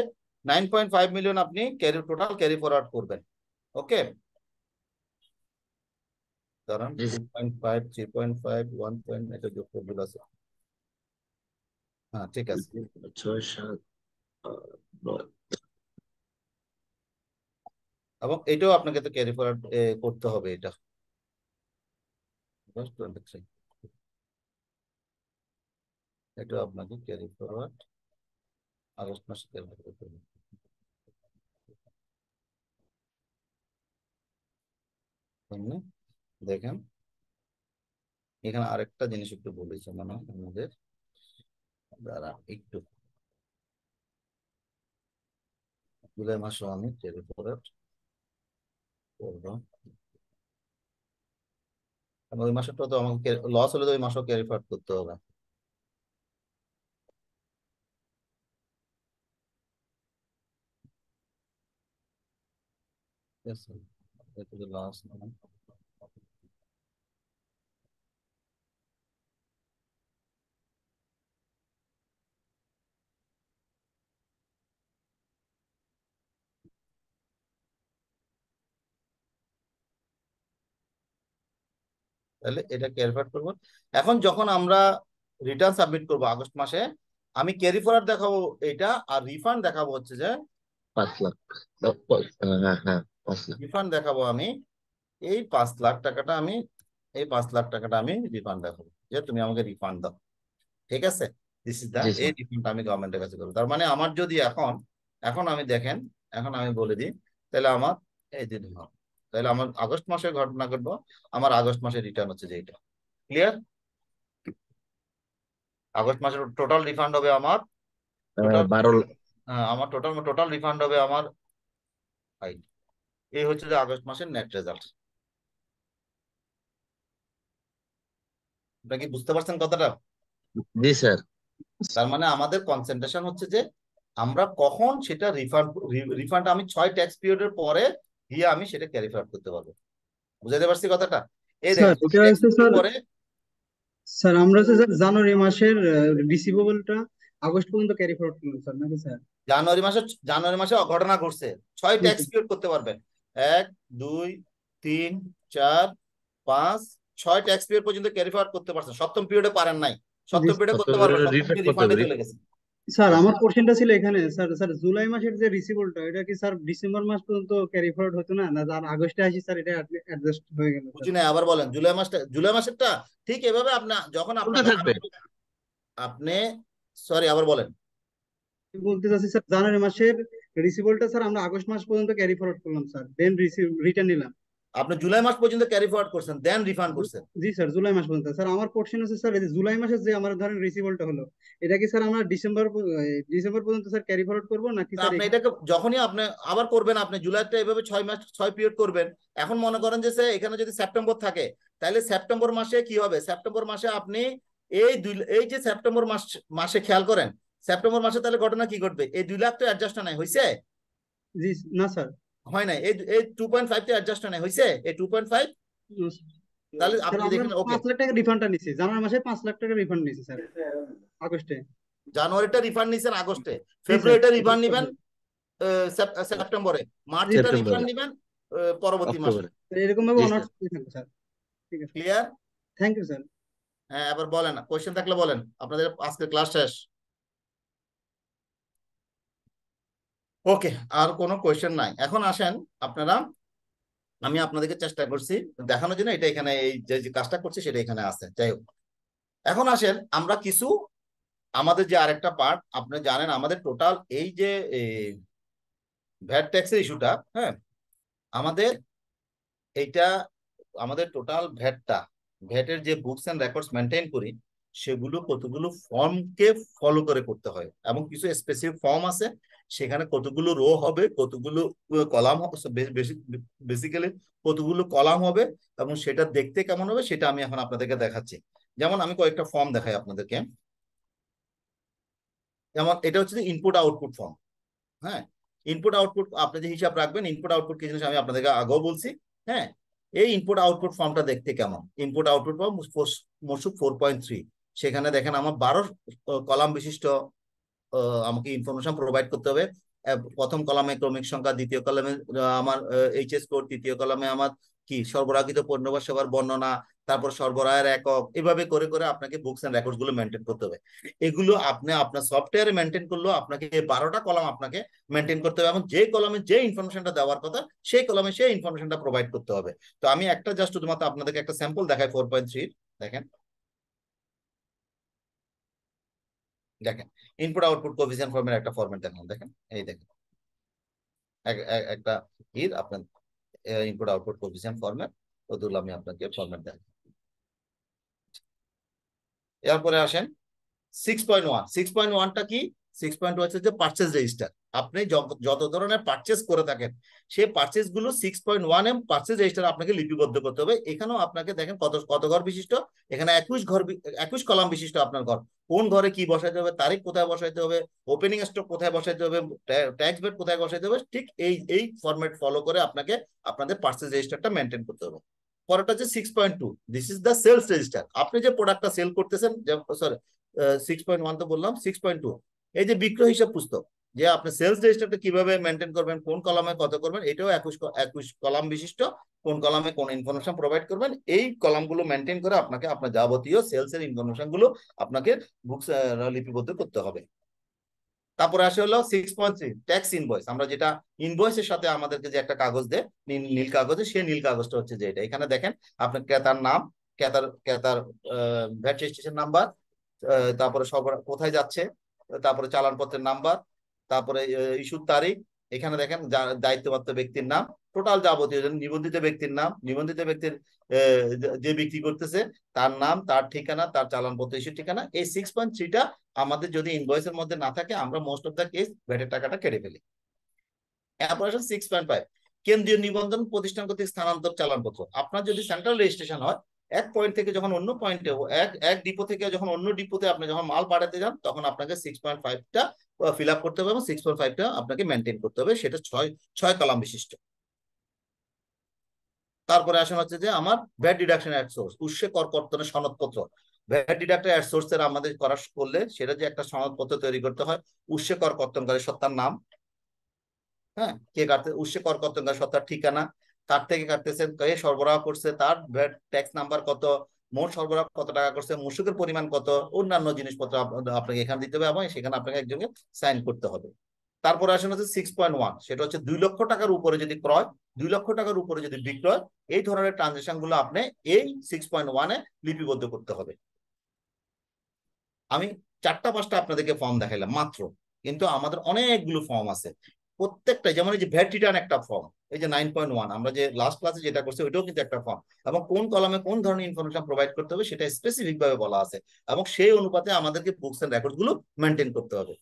9.5 মিলিয়ন আপনি টোটাল ক্যারি ফরওয়ার্ড করবেন। ওকে, ধরেন জি 2.5, 3.5, 1. এটা যোগ করে আছে। হ্যাঁ, ঠিক আছে। স্যার। 6, 7, 9। এবং এটাও আপনাকে তো ক্যারি ফরওয়ার্ড করতে হবে, এটা August 23, এটাও আপনাকে ক্যারি ফরওয়ার্ড আগস্ট মাসে ক্যারি ফরওয়ার্ড করতে হবে। এমনি দেখেন, এখানে আরেকটা জিনিস একটু বলেছে মানে আমাদের দ্বারা একটু জুলাই মাসে আমি ক্যারি ফরওয়ার্ড করবো, কারণ ওই মাসেরটা তো আমাকে লস হলে তো ওই মাসেও ক্যারি ফরওয়ার্ড করতে হবে। ঠিক আছে, এটা তো লস না। তাহলে এটা ক্যারি ফরওয়ার্ড করবো। এখন যখন আমরা রিটার্ন সাবমিট করবো আগস্ট মাসে, আমি ক্যারি ফরওয়ার্ড দেখাবো এটা, আর রিফান্ড দেখাবো হচ্ছে যে 5 লাখ। হ্যাঁ হ্যাঁ, 5 লাখ। রিফান্ড দেখাবো আমি এই 5 লাখ টাকাটা আমি, এই 5 লাখ টাকাটা আমি রিফান্ড দেখাবো যে তুমি আমাকে রিফান্ড দাও, ঠিক আছে। দিস ইজ দা, জি এই স্যার। রিফান্ডটা আমি গভর্নমেন্টের কাছে করবো। তার মানে আমার যদি এখন, এখন আমি দেখেন, এখন আমি বলে দিই, তাহলে আমার এই দিন হবে, তাহলে আমার আগস্ট মাসে ঘটনা ঘটবো, আমার আগস্ট মাসে রিটার্ন হচ্ছে যে এটা, ক্লিয়ার। আগস্ট মাসের টোটাল রিফান্ড হবে আমার, টোটাল 12 লাখ। আমার টোটাল টোটাল রিফান্ড হবে আমার এই, এই হচ্ছে যে আগস্ট মাসের নেট রেজাল্ট। আপনারা কি বুঝতে পারছেন কথাটা? জি স্যার। তার মানে আমাদের কনসেন্ট্রেশন হচ্ছে যে আমরা কখন সেটা রিফান্ড, রিফান্ড আমি 6 ট্যাক্স পিরিয়ডের পরে গিয়ে আমি সেটা ক্যারি ফরওয়ার্ড করতে পারবো। বুঝাতে পারছি কথাটা? এই স্যার দেখেন 6 এটা ট্যাক্স হচ্ছে পিরিয়ডের স্যার, পরে, স্যার আমরা হচ্ছে স্যার জানুয়ারি মাসের রিসিভেবলটা আগস্ট পর্যন্ত ক্যারি ফরওয়ার্ড করলাম স্যার, নাকি স্যার? জানুয়ারি মাসে, জানুয়ারি মাসে ঘটনা ঘটছে 6 জি ট্যাক্স স্যার। পিরিয়ড করতে পারবেন। 1, 2, 3, 4, 5, 6 ট্যাক্স পিরিয়ড পর্যন্ত ক্যারি ফরওয়ার্ড করতে পারছেন, সপ্তম পিরিয়ডে পারেন নাই, জি সপ্তম পিরিয়ডে করতে পারবেন, সপ্তম রিফান্ড পিরিয়ড করতে রিফান্ডে হবে। চলে গেছে। স্যার আমার কোশ্চেনটা ছিল এখানে স্যার, স্যার জুলাই মাসের যে রিসিভেবলটা এটা কি স্যার ডিসেম্বর মাস পর্যন্ত ক্যারি ফরওয়ার্ড হতো না, না আর আগস্টে আসি স্যার এটা অ্যাডজাস্ট হয়ে গেল স্যার? বুঝি না, আবার বলেন। জুলাই মাসটা, জুলাই মাসেরটা ঠিক এভাবে আপনি যখন চলতে আপনাকে থাকবে। আপনি সরি আবার বলেন। আমি বলতে চাচ্ছি স্যার জানুয়ারি মাসের রিসিভেবলটা স্যার আমরা আগস্ট মাস পর্যন্ত ক্যারি ফরওয়ার্ড করলাম স্যার, দেন রিটার্ন নিলাম। আপনি জুলাই মাস পর্যন্ত ক্যারি ফরওয়ার্ড করছেন, দেন রিফান্ড করছেন। জি স্যার জুলাই মাস পর্যন্ত। স্যার আমার কোশ্চেন হচ্ছে স্যার এই যে জুলাই মাসের যে আমার ধরেন রিসিভেবলটা হলো, এটা কি স্যার আমরা ডিসেম্বর পর্যন্ত স্যার ক্যারি ফরওয়ার্ড করবো নাকি তা স্যার আপনি এখানে? এটাকে যখনই আপনি আবার করবেন, আপনি জুলাইটা এভাবে 6 মাস 6 পিরিয়ড করবেন। এখন মনে করেন যে এখানে যদি সেপ্টেম্বর থাকে, তাহলে সেপ্টেম্বর মাসে কি হবে, সেপ্টেম্বর মাসে আপনি এই যে সেপ্টেম্বর মাসে খেয়াল করেন, সেপ্টেম্বর মাসে তাহলে ঘটনা কি ঘটবে, এই 2 লাখ তো অ্যাডজাস্ট নাই হয়েছে, জি না স্যার। হয় নাই, এই 2.5 তো অ্যাডজাস্ট নাই হয়েছে, এই 2.5। তাহলে স্যার আপনি আমরা দেখেন, ওকে, 5 লাখ টাকা রিফান্ডটা নিছি, জানুয়ারি মাসে 5 লাখ টাকা রিফান্ড নিছি স্যার আগস্টে। জানুয়ারিটা রিফান্ড নিছেন আগস্টে, জি স্যার। ফেব্রুয়ারিটা রিফান্ড নিবেন সেপ্টেম্বরে, মার্চেরটা সেপ্টেম্বরে, রিফান্ড নিবেন পরবর্তী মাসে। অক্টোবরে। এরকম ভাবে জি অনার্স স্যার। থাকবে স্যার। ঠিক আছে, ক্লিয়ার? Thank you sir. হ্যাঁ, এবার বলেন, কোয়েশ্চেন থাকলে বলেন, আপনাদের আজকে ক্লাস শেষ। ওকে, আর কোনো কোয়েশ্চেন নাই। এখন আসেন আপনারা, আমি আপনাদেরকে চেষ্টা করছি দেখানোর জন্য, এটা এখানে এই যে যে কাজটা করছি সেটা এখানে আছে, যাই হোক। এখন আসেন আমরা কিছু আমাদের যে আরেকটা পার্ট, আপনি জানেন আমাদের টোটাল এই যে ভ্যাট ট্যাক্সের ইস্যুটা, হ্যাঁ, আমাদের এইটা আমাদের টোটাল ভ্যাটের যে বুকস এন্ড রেকর্ডস মেনটেন করি, সেগুলো কতগুলো ফর্মকে ফলো করে করতে হয়, এবং কিছু স্পেসিফিক ফর্ম আছে, সেখানে কতগুলো রো হবে, কতগুলো কলাম হবে, বেসিক্যালি কতগুলো কলাম হবে, এবং সেটা দেখতে কেমন হবে সেটা আমি এখন আপনাদেরকে দেখাচ্ছি। যেমন আমি কয়েকটা ফর্ম দেখাই আপনাদেরকে। যেমন এটা হচ্ছে ইনপুট আউটপুট ফর্ম। হ্যাঁ, ইনপুট আউটপুট আপনি যে হিসাব রাখবেন, ইনপুট আউটপুট কি জিনিস আমি আপনাদেরকে আগেও বলছি। হ্যাঁ, এই ইনপুট আউটপুট ফর্মটা দেখতে কেমন, ইনপুট আউটপুট ফর্ম মসুক 4.3, সেখানে দেখেন আমার 12 কলাম বিশিষ্ট আমাকে ইনফরমেশন প্রোভাইড করতে হবে। প্রথম কলামে ক্রমিক সংখ্যা, দ্বিতীয় কলামে আমার এইচএস কোড, তৃতীয় কলামে আমার কি সরবরাহিত পণ্য বা সেবার বর্ণনা, তারপর সরবরাহের একক, এভাবে করে করে আপনাকে বুকস এন্ড রেকর্ডস গুলো মেনটেন করতে হবে। এগুলো আপনি আপনার সফটওয়্যারে মেনটেন করলেও আপনাকে 12টা কলাম আপনাকে মেনটেন করতে হবে, এবং যে কলামে যে ইনফরমেশনটা দেওয়ার কথা সেই কলামে সেই ইনফরমেশনটা প্রোভাইড করতে হবে। তো আমি একটা জাস্ট শুধুমাত্র আপনাদেরকে একটা স্যাম্পল দেখাই 4.3। দেখেন, দেখেন ইনপুট আউটপুট কোএফিসিয়েন্ট ফর্মের একটা ফরম্যাট দেখেন, দেখেন এই দেখেন একটা আপনার ইনপুট আউটপুট কোএফিসিয়েন্ট ফরম্যাট, ওগুলো আমি আপনাকে ফরম্যাট দেখাই। এরপরে আসেন 6.1। 6.1টা কি? 6.1 হচ্ছে যে পারচেজ রেজিস্টার। আপনি যত ধরনের পারচেজ করে থাকেন, সেই পারচেজ গুলো 6.1 পারচেজ রেজিস্টার আপনাকে লিপিবদ্ধ করতে হবে। এখানেও আপনাকে দেখেন কত কত ঘর বিশিষ্ট, এখানে 21 কলাম বিশিষ্ট আপনার ঘর। কোন ঘরে কি বসাইতে হবে, তারিখ কোথায় বসাইতে হবে, ওপেনিং স্টক কোথায় বসাইতে হবে, ট্যাক্স বেড কোথায় বসাইতে হবে, ঠিক এই ফরম্যাট ফলো করে আপনাকে আপনাদের পারচেজ রেজিস্টারটা মেনটেন করতে হবে। পরেরটা হচ্ছে 6.2, this is the sales register. আপনি যে প্রোডাক্টটা সেল করতেছেন, সরি 6.1 তো বললাম, 6.2 এই যে বিক্রয় হিসাব পুস্তক, যে আপনি সেলস রেজিস্টারটা কিভাবে মেনটেন করবেন, কোন কলামে কত করবেন, এটাও 21 কলাম বিশিষ্ট। কোন কলামে কোন ইনফরমেশন প্রোভাইড করবেন, এই কলামগুলো মেনটেন করে আপনাকে আপনার যাবতীয় সেলস এর ইনফরমেশন গুলো আপনাকে বুকস লিপিবদ্ধ করতে হবে। তারপরে আসে হলো 6.3 ট্যাক্স ইনভয়েস। আমরা যেটা ইনভয়েসের সাথে আমাদেরকে যে একটা কাগজ দেয়, নীল কাগজে, সেই নীল কাগজটা হচ্ছে যে এটা। এখানে দেখেন আপনার ক্রেতার নাম, ক্রেতার ভ্যাট রেজিস্ট্রেশন নাম্বার, তারপরে সব কোথায় যাচ্ছে, তারপরে চালানপত্রের নাম্বার, তারপরে ইস্যুর তারিখ, এখানে দেখেন দায়িত্বপ্রাপ্ত ব্যক্তির নাম, টোটাল যাবতীয় নিবন্ধিত ব্যক্তির নাম, নিবন্ধিত ব্যক্তির যে বিক্রি করতেছে তার নাম, তার ঠিকানা, তার চালানপত্র ইস্যুর ঠিকানা। এই 6.3টা আমাদের যদি ইনভয়েসের মধ্যে না থাকে, আমরা মোস্ট অফ দ্য কেস ভ্যাটের টাকাটা কেটে ফেলি। এরপর 6.5 কেন্দ্রীয় নিবন্ধন প্রতিষ্ঠান কর্তৃক স্থানান্তর চালানপত্র। আপনার যদি সেন্ট্রাল রেজিস্ট্রেশন হয়, এক পয়েন্ট থেকে যখন অন্য পয়েন্টে, এক ডিপো থেকে যখন অন্য ডিপোতে আপনি যখন মাল পাঠাতে যান, তখন আপনাকে 6.5টা ফিল আপ করতে হবে, এবং 6.5টা আপনাকে মেনটেন করতে হবে। সেটা 6 কলাম বিশিষ্ট। তারপরে আসেন হচ্ছে যে আমার ভ্যাট ডিডাকশন অ্যাট সোর্স, উৎসে কর কর্তনের সনদপত্র। ভ্যাট ডিডাক্টর অ্যাট সোর্স এর আমাদের করলে সেটা যে একটা সনদপত্র তৈরি করতে হয়, উৎসে কর কর্তনকারী সত্তার নাম, হ্যাঁ, কে কাটতে উৎসে কর কর্তনকারী সত্তার ঠিকানা, তার থেকে কাটতেছেন কে সরবরাহ করছে, তার ভ্যাট ট্যাক্স নাম্বার কত, মোট সরবরাহ কত টাকা করছে, মূসকের পরিমাণ কত, অন্যান্য জিনিসপত্র আপনাকে এখানে দিতে হবে, এবং সেখানে আপনাকে একজনকে সাইন করতে হবে। তারপরে আসেন হচ্ছে 6.1, সেটা হচ্ছে 2 লক্ষ টাকার উপরে যদি ক্রয়, 2 লক্ষ টাকার উপরে যদি বিক্রয়, এই ধরনের ট্রানজেকশন গুলো আপনি এই 6.1 লিপিবদ্ধ করতে হবে। আমি 4-5টা আপনাদেরকে ফর্ম দেখাইলাম মাত্র, কিন্তু আমাদের অনেকগুলো ফর্ম আছে প্রত্যেকটা। যেমন এই যে ভ্যাট রিটার্ন একটা ফর্ম, এই যে 9.1 আমরা যে লাস্ট ক্লাসে যেটা করছি ওইটাও কিন্তু একটা ফর্ম, এবং কোন কলামে কোন ধরনের ইনফরমেশন প্রোভাইড করতে হবে সেটা স্পেসিফিক ভাবে বলা আছে, এবং সেই অনুপাতে আমাদেরকে বুকস এন্ড রেকর্ড গুলো মেনটেন করতে হবে।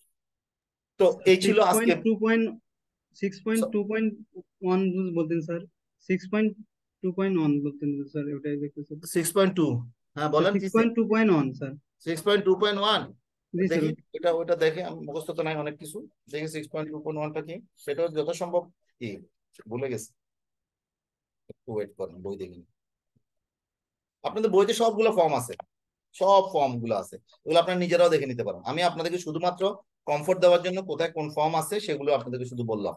তো এই ছিল আজকে 6.2.1 বলতেন স্যার, 6.2.1 বলতেন স্যার, ওটাই দেখতেছি। 6.2, হ্যাঁ বলেন কি 6.2.1 স্যার। 6.2.1 জি স্যার। দেখি, ওটা দেখে আমি মুখস্থ তো নাই অনেক কিছু, দেখি 6.2.1টা কি, সেটাও যত সম্ভব কি ভুলে গেছি, একটু ওয়েট করেন, বই দেখিনি। আপনাদের বইতে সবগুলো ফর্ম আছে, সব ফর্ম গুলো আছে, ওগুলো আপনারা নিজেরাও দেখে নিতে পারেন। আমি আপনাদেরকে শুধুমাত্র কমফোর্ট দেওয়ার জন্য কোথায় কোন ফর্ম আছে সেগুলো আপনাদেরকে শুধু বললাম।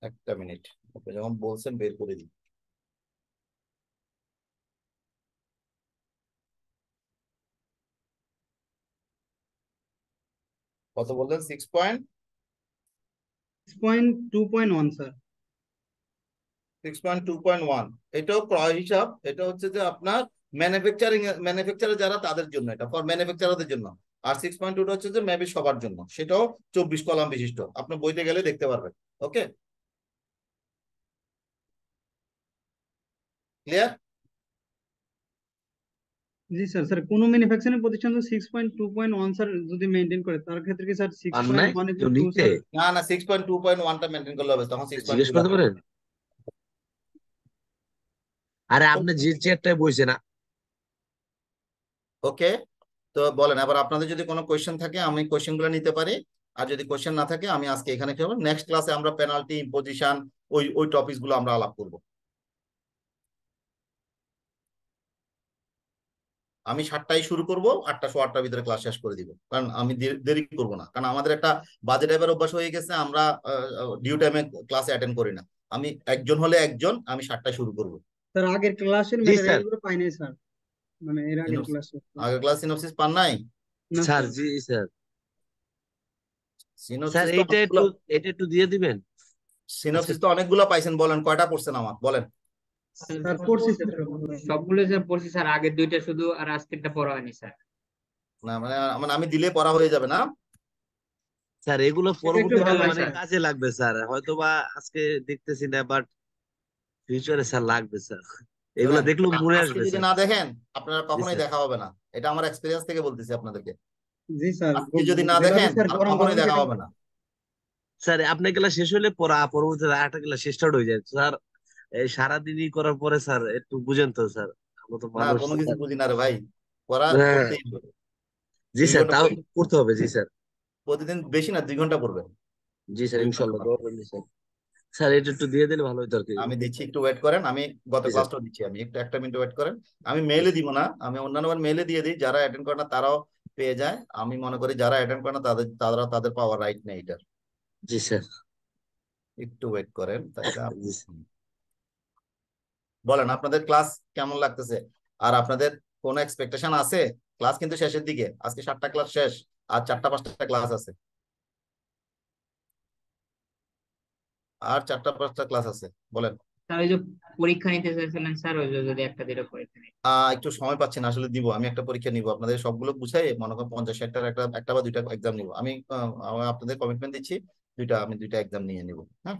একটা মিনিট, আপনি যখন বলছেন বের করে দিই। কত বললেন? 6.2.1 স্যার। 6.2.1 এটাও ক্রয় হিসাব। এটা হচ্ছে যে আপনার ম্যানুফ্যাকচারার যারা তাদের জন্য, এটা ফর ম্যানুফ্যাকচারারদের জন্য। আর 6.2 হচ্ছে যে মেবি সবার জন্য, সেটাও 24 কলাম বিশিষ্ট, আপনি বইতে গেলে দেখতে পারবেন। ওকে, ক্লিয়ার? জি স্যার, স্যার কোনো ম্যানুফ্যাকচারিং প্রতিষ্ঠান তো 6.2.1 স্যার যদি মেনটেন করে, তার ক্ষেত্রে কি স্যার সিক্স আর পয়েন্ট নাই ওয়ান কেউ টু নিতে স্যার? না না, 6.2.1টা মেনটেন করলে হবে, তখন জিজ্ঞেস 6.2 করতে লাগবে। পারেন। আরে আপনি যে চেয়ারটায় বসে না। ওকে, তো বলেন এবার আপনাদের যদি কোনো কোয়েশ্চেন থাকে আমি কোয়েশ্চেন গুলো নিতে পারি, আর যদি কোয়েশ্চেন না থাকে আমি আজকে এখানে কি হবে, নেক্সট ক্লাসে আমরা পেনাল্টি, ইম্পোজিশন, ওই ওই টপিকস গুলো আমরা আলাপ করব। আমি 7টায় শুরু করব, 8টা-8:15 ভিতরে ক্লাস শেষ করে দিব, কারণ আমি দেরি করব না, কারণ আমাদের একটা বাজে টাইপের অভ্যাস হয়ে গেছে, আমরা ডিউ টাইমে ক্লাসে অ্যাটেন্ড করি না। আমি একজন হলে একজন, আমি 7টায় শুরু করব। স্যার আগের ক্লাসের জি ম্যাটেরিয়াল স্যার। গুলো পাই নাই স্যার, মানে এর আগের সিনোপসিস, ক্লাসে। আগের ক্লাস সিনোপসিস পান নাই? না স্যার স্যার। জি স্যার। স্যার সিনোপসিস তো এইটা অনেকগুলো, একটু, এটা একটু দিয়ে দিবেন আজকে। সিনোপসিস তো অনেকগুলো পাইছেন, বলেন কয়টা পড়ছেন আমার বলেন। স্যার পড়ছি স্যার সবগুলো। সবগুলো স্যার পড়ছি স্যার, আগের দুইটা শুধু, আর আজকেরটা পড়া হয়নি স্যার। না মানে মানে আমি দিলে পড়া হয়ে যাবে না? স্যার এগুলো এটা একটু পরবর্তীতে ভালো ভালো হয় মানে স্যার। স্যার। কাজে লাগবে স্যার, হয়তো বা আজকে দেখতেছি না, বাট ফিউচারে স্যার লাগবে স্যার। এগুলো শোনেন, দেখলেও মনে আজকে আসবে যদি স্যার। না দেখেন আপনারা জি কখনোই স্যার। দেখা হবে না, এটা আমার এক্সপিরিয়েন্স থেকে বলতেছি আপনাদেরকে। জি স্যার, আজকে যদি না যেভাবে দেখেন স্যার আর গরম কখনোই করবেন দেখা সেটা। হবে না। স্যার আপনার ক্লাস শেষ হলে পড়া পরবর্তীতে আরেকটা ক্লাস স্টার্ট হয়ে যায় স্যার। এই সারাদিনই করার পরে স্যার একটু বুঝেন তো স্যার, আমরা তো না মানুষ কোনো কিছু স্যার। বুঝি না রে ভাই, পড়া হ্যাঁ করতেই হবে। জি দুই স্যার, ঘন্টা তাও পড়ে- তো করতে হবে। জি স্যার। প্রতিদিন বেশি না, 2 ঘন্টা পড়বেন। জি স্যার 2 ঘন্টা ইনশাল্লাহ না। দোয়া করবেন স্যার। স্যার এটা একটু দিয়ে দিলে ভালো হতো আর কি। আমি দিচ্ছি, একটু ওয়েট করেন, আমি গত জি স্যার। ক্লাসটা দিচ্ছি, আমি একটু 1 মিনিট ওয়েট করেন। আমি মেইলে দিব না, আমি অন্যান্য মেইলে দিয়ে দিই, যারা অ্যাটেন্ড করে না তারাও পেয়ে যায়। আমি মনে করি যারা অ্যাটেন্ড করে না তাদের পাওয়ার রাইট নেই এটা। জি স্যার। একটু ওয়েট করেন তাইলে জি স্যার। বলেন আপনাদের ক্লাস কেমন লাগতেছে, আর আপনাদের কোনো এক্সপেকটেশন আছে? ক্লাস কিন্তু শেষের দিকে, আজকে 7টা ক্লাস শেষ, আর 4টা-5টা ক্লাস আছে, আর 4টা-5টা ক্লাস আছে। বলেন। স্যার ওই যে পরীক্ষা নিতে চাইছিলেন স্যার, ওই যে যদি একটা দুটো পরীক্ষা নিতে। একটু সময় পাচ্ছি না আসলে, দিব আমি একটা পরীক্ষা নিব আপনাদের সবগুলো গুছাই, মনে করেন 50-60টার একটা একটা বা 2টা এক্সাম নিব আমি। আপনাদের কমিটমেন্ট দিচ্ছি, আমি 2টা এক্সাম নিয়ে নিব। হ্যাঁ,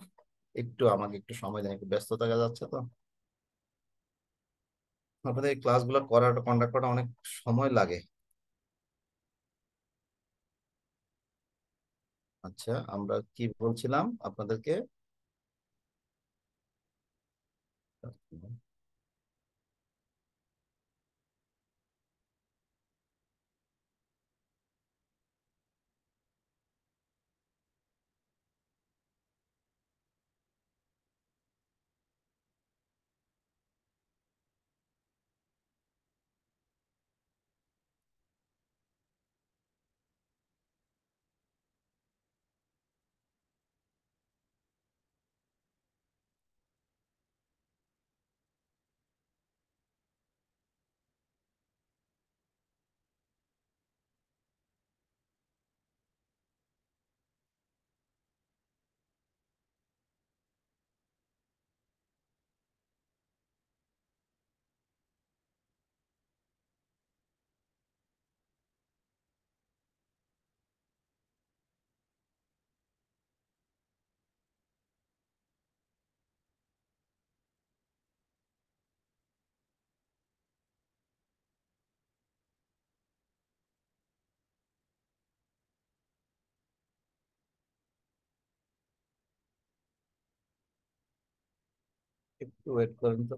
একটু আমাকে একটু সময় দেন, একটু ব্যস্ত থাকা যাচ্ছে তো। আপনাদের এই ক্লাসগুলো করাটা, কন্ডাক্ট করাটা অনেক সময় লাগে। আচ্ছা, আমরা কি বলছিলাম আপনাদেরকে? একটু ওয়েট করেন তো।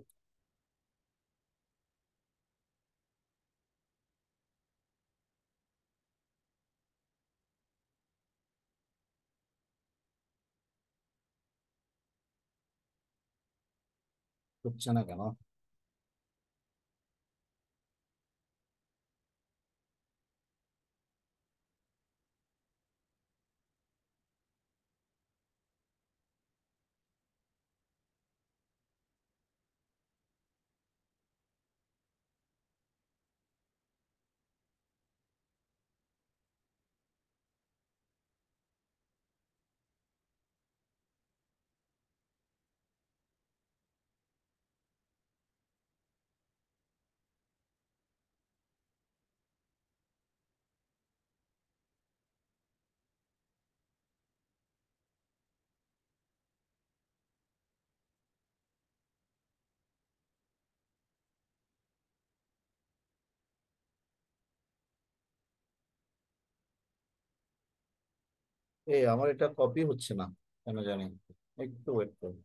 হচ্ছে না কেন? আমার এটা কপি হচ্ছে না কেন জানি, একটু ওয়েট করুন।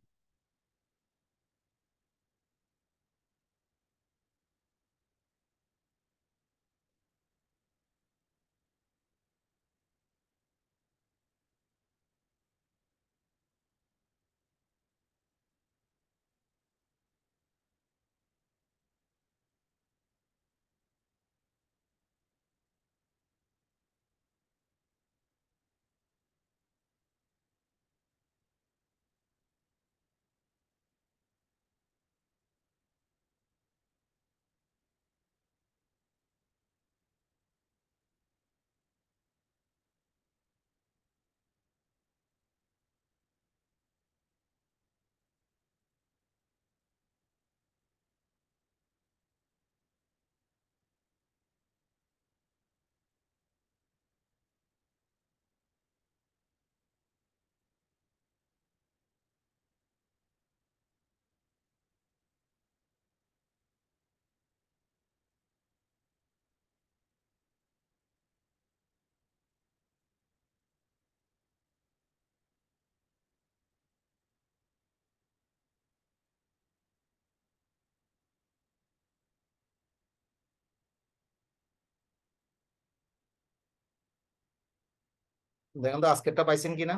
দেখেন তো আজকেরটা পাইছেন কিনা,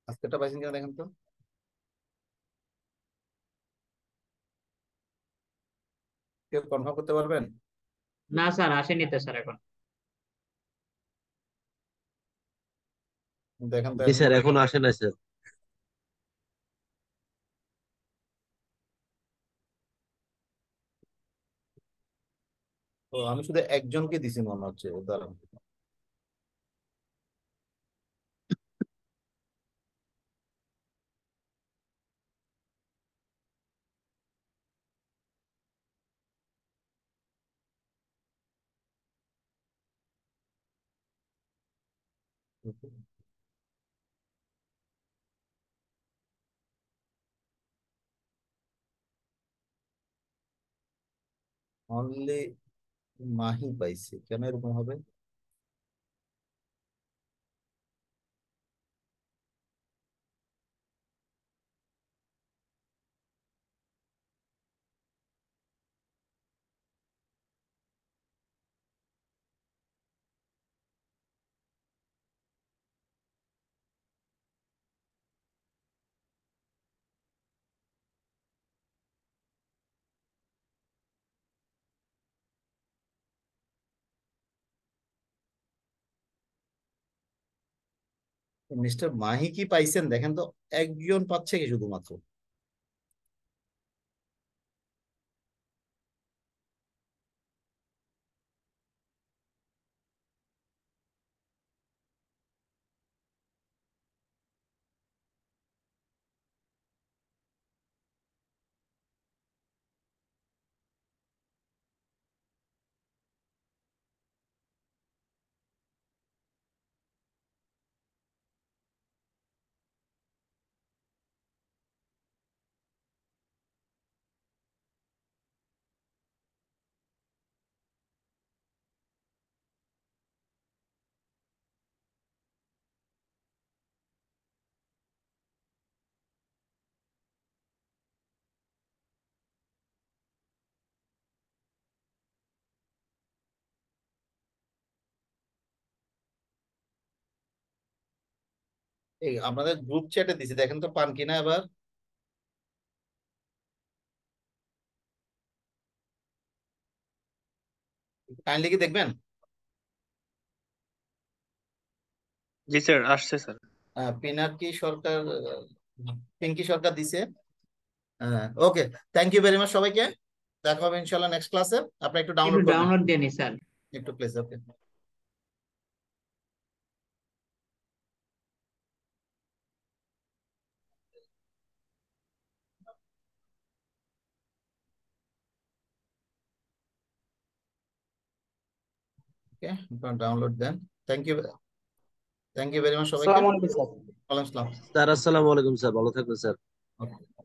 আজকেরটা পাইছেন কিনা দেখেন তো। কেউ কনফার্ম করতে পারবেন? না স্যার, আসেনি তো স্যার এখন। দেখেন তো জি এখন স্যার, পাইছেন? এখন আসে না স্যার। তো আমি শুধু একজনকে দিছি মনে হচ্ছে, দাঁড়ান। অনলি মাহি পাইছে, কেন এরকম হবে? মিস্টার মাহি কি পাইছেন দেখেন তো, একজন পাচ্ছে কি শুধুমাত্র? আপনাদের গ্রুপ চ্যাটে দিছি, দেখেন তো পান কিনা এবার। কাইন্ডলি কি দেখবেন? জি স্যার, আসছে স্যার। পিনাকি সরকার, পিঙ্কি সরকার দিছে। হ্যাঁ, ওকে। থ্যাংক ইউ ভেরি মাচ সবাইকে। দেখা হবে ইনশাল্লাহ নেক্সট ক্লাসে। আপনি একটু একটু ডাউনলোড করবেন ডাউনলোড দেনি স্যার। একটু প্লিজ। ওকে। ওকে, ডাউনলোড দেন। Thank you, thank you very much সবাইকে। আসসালামু আলাইকুম স্যার। ওয়ালাইকুম আসসালাম। স্যার আসসালামু আলাইকুম স্যার, ভালো থাকবেন স্যার। Okay.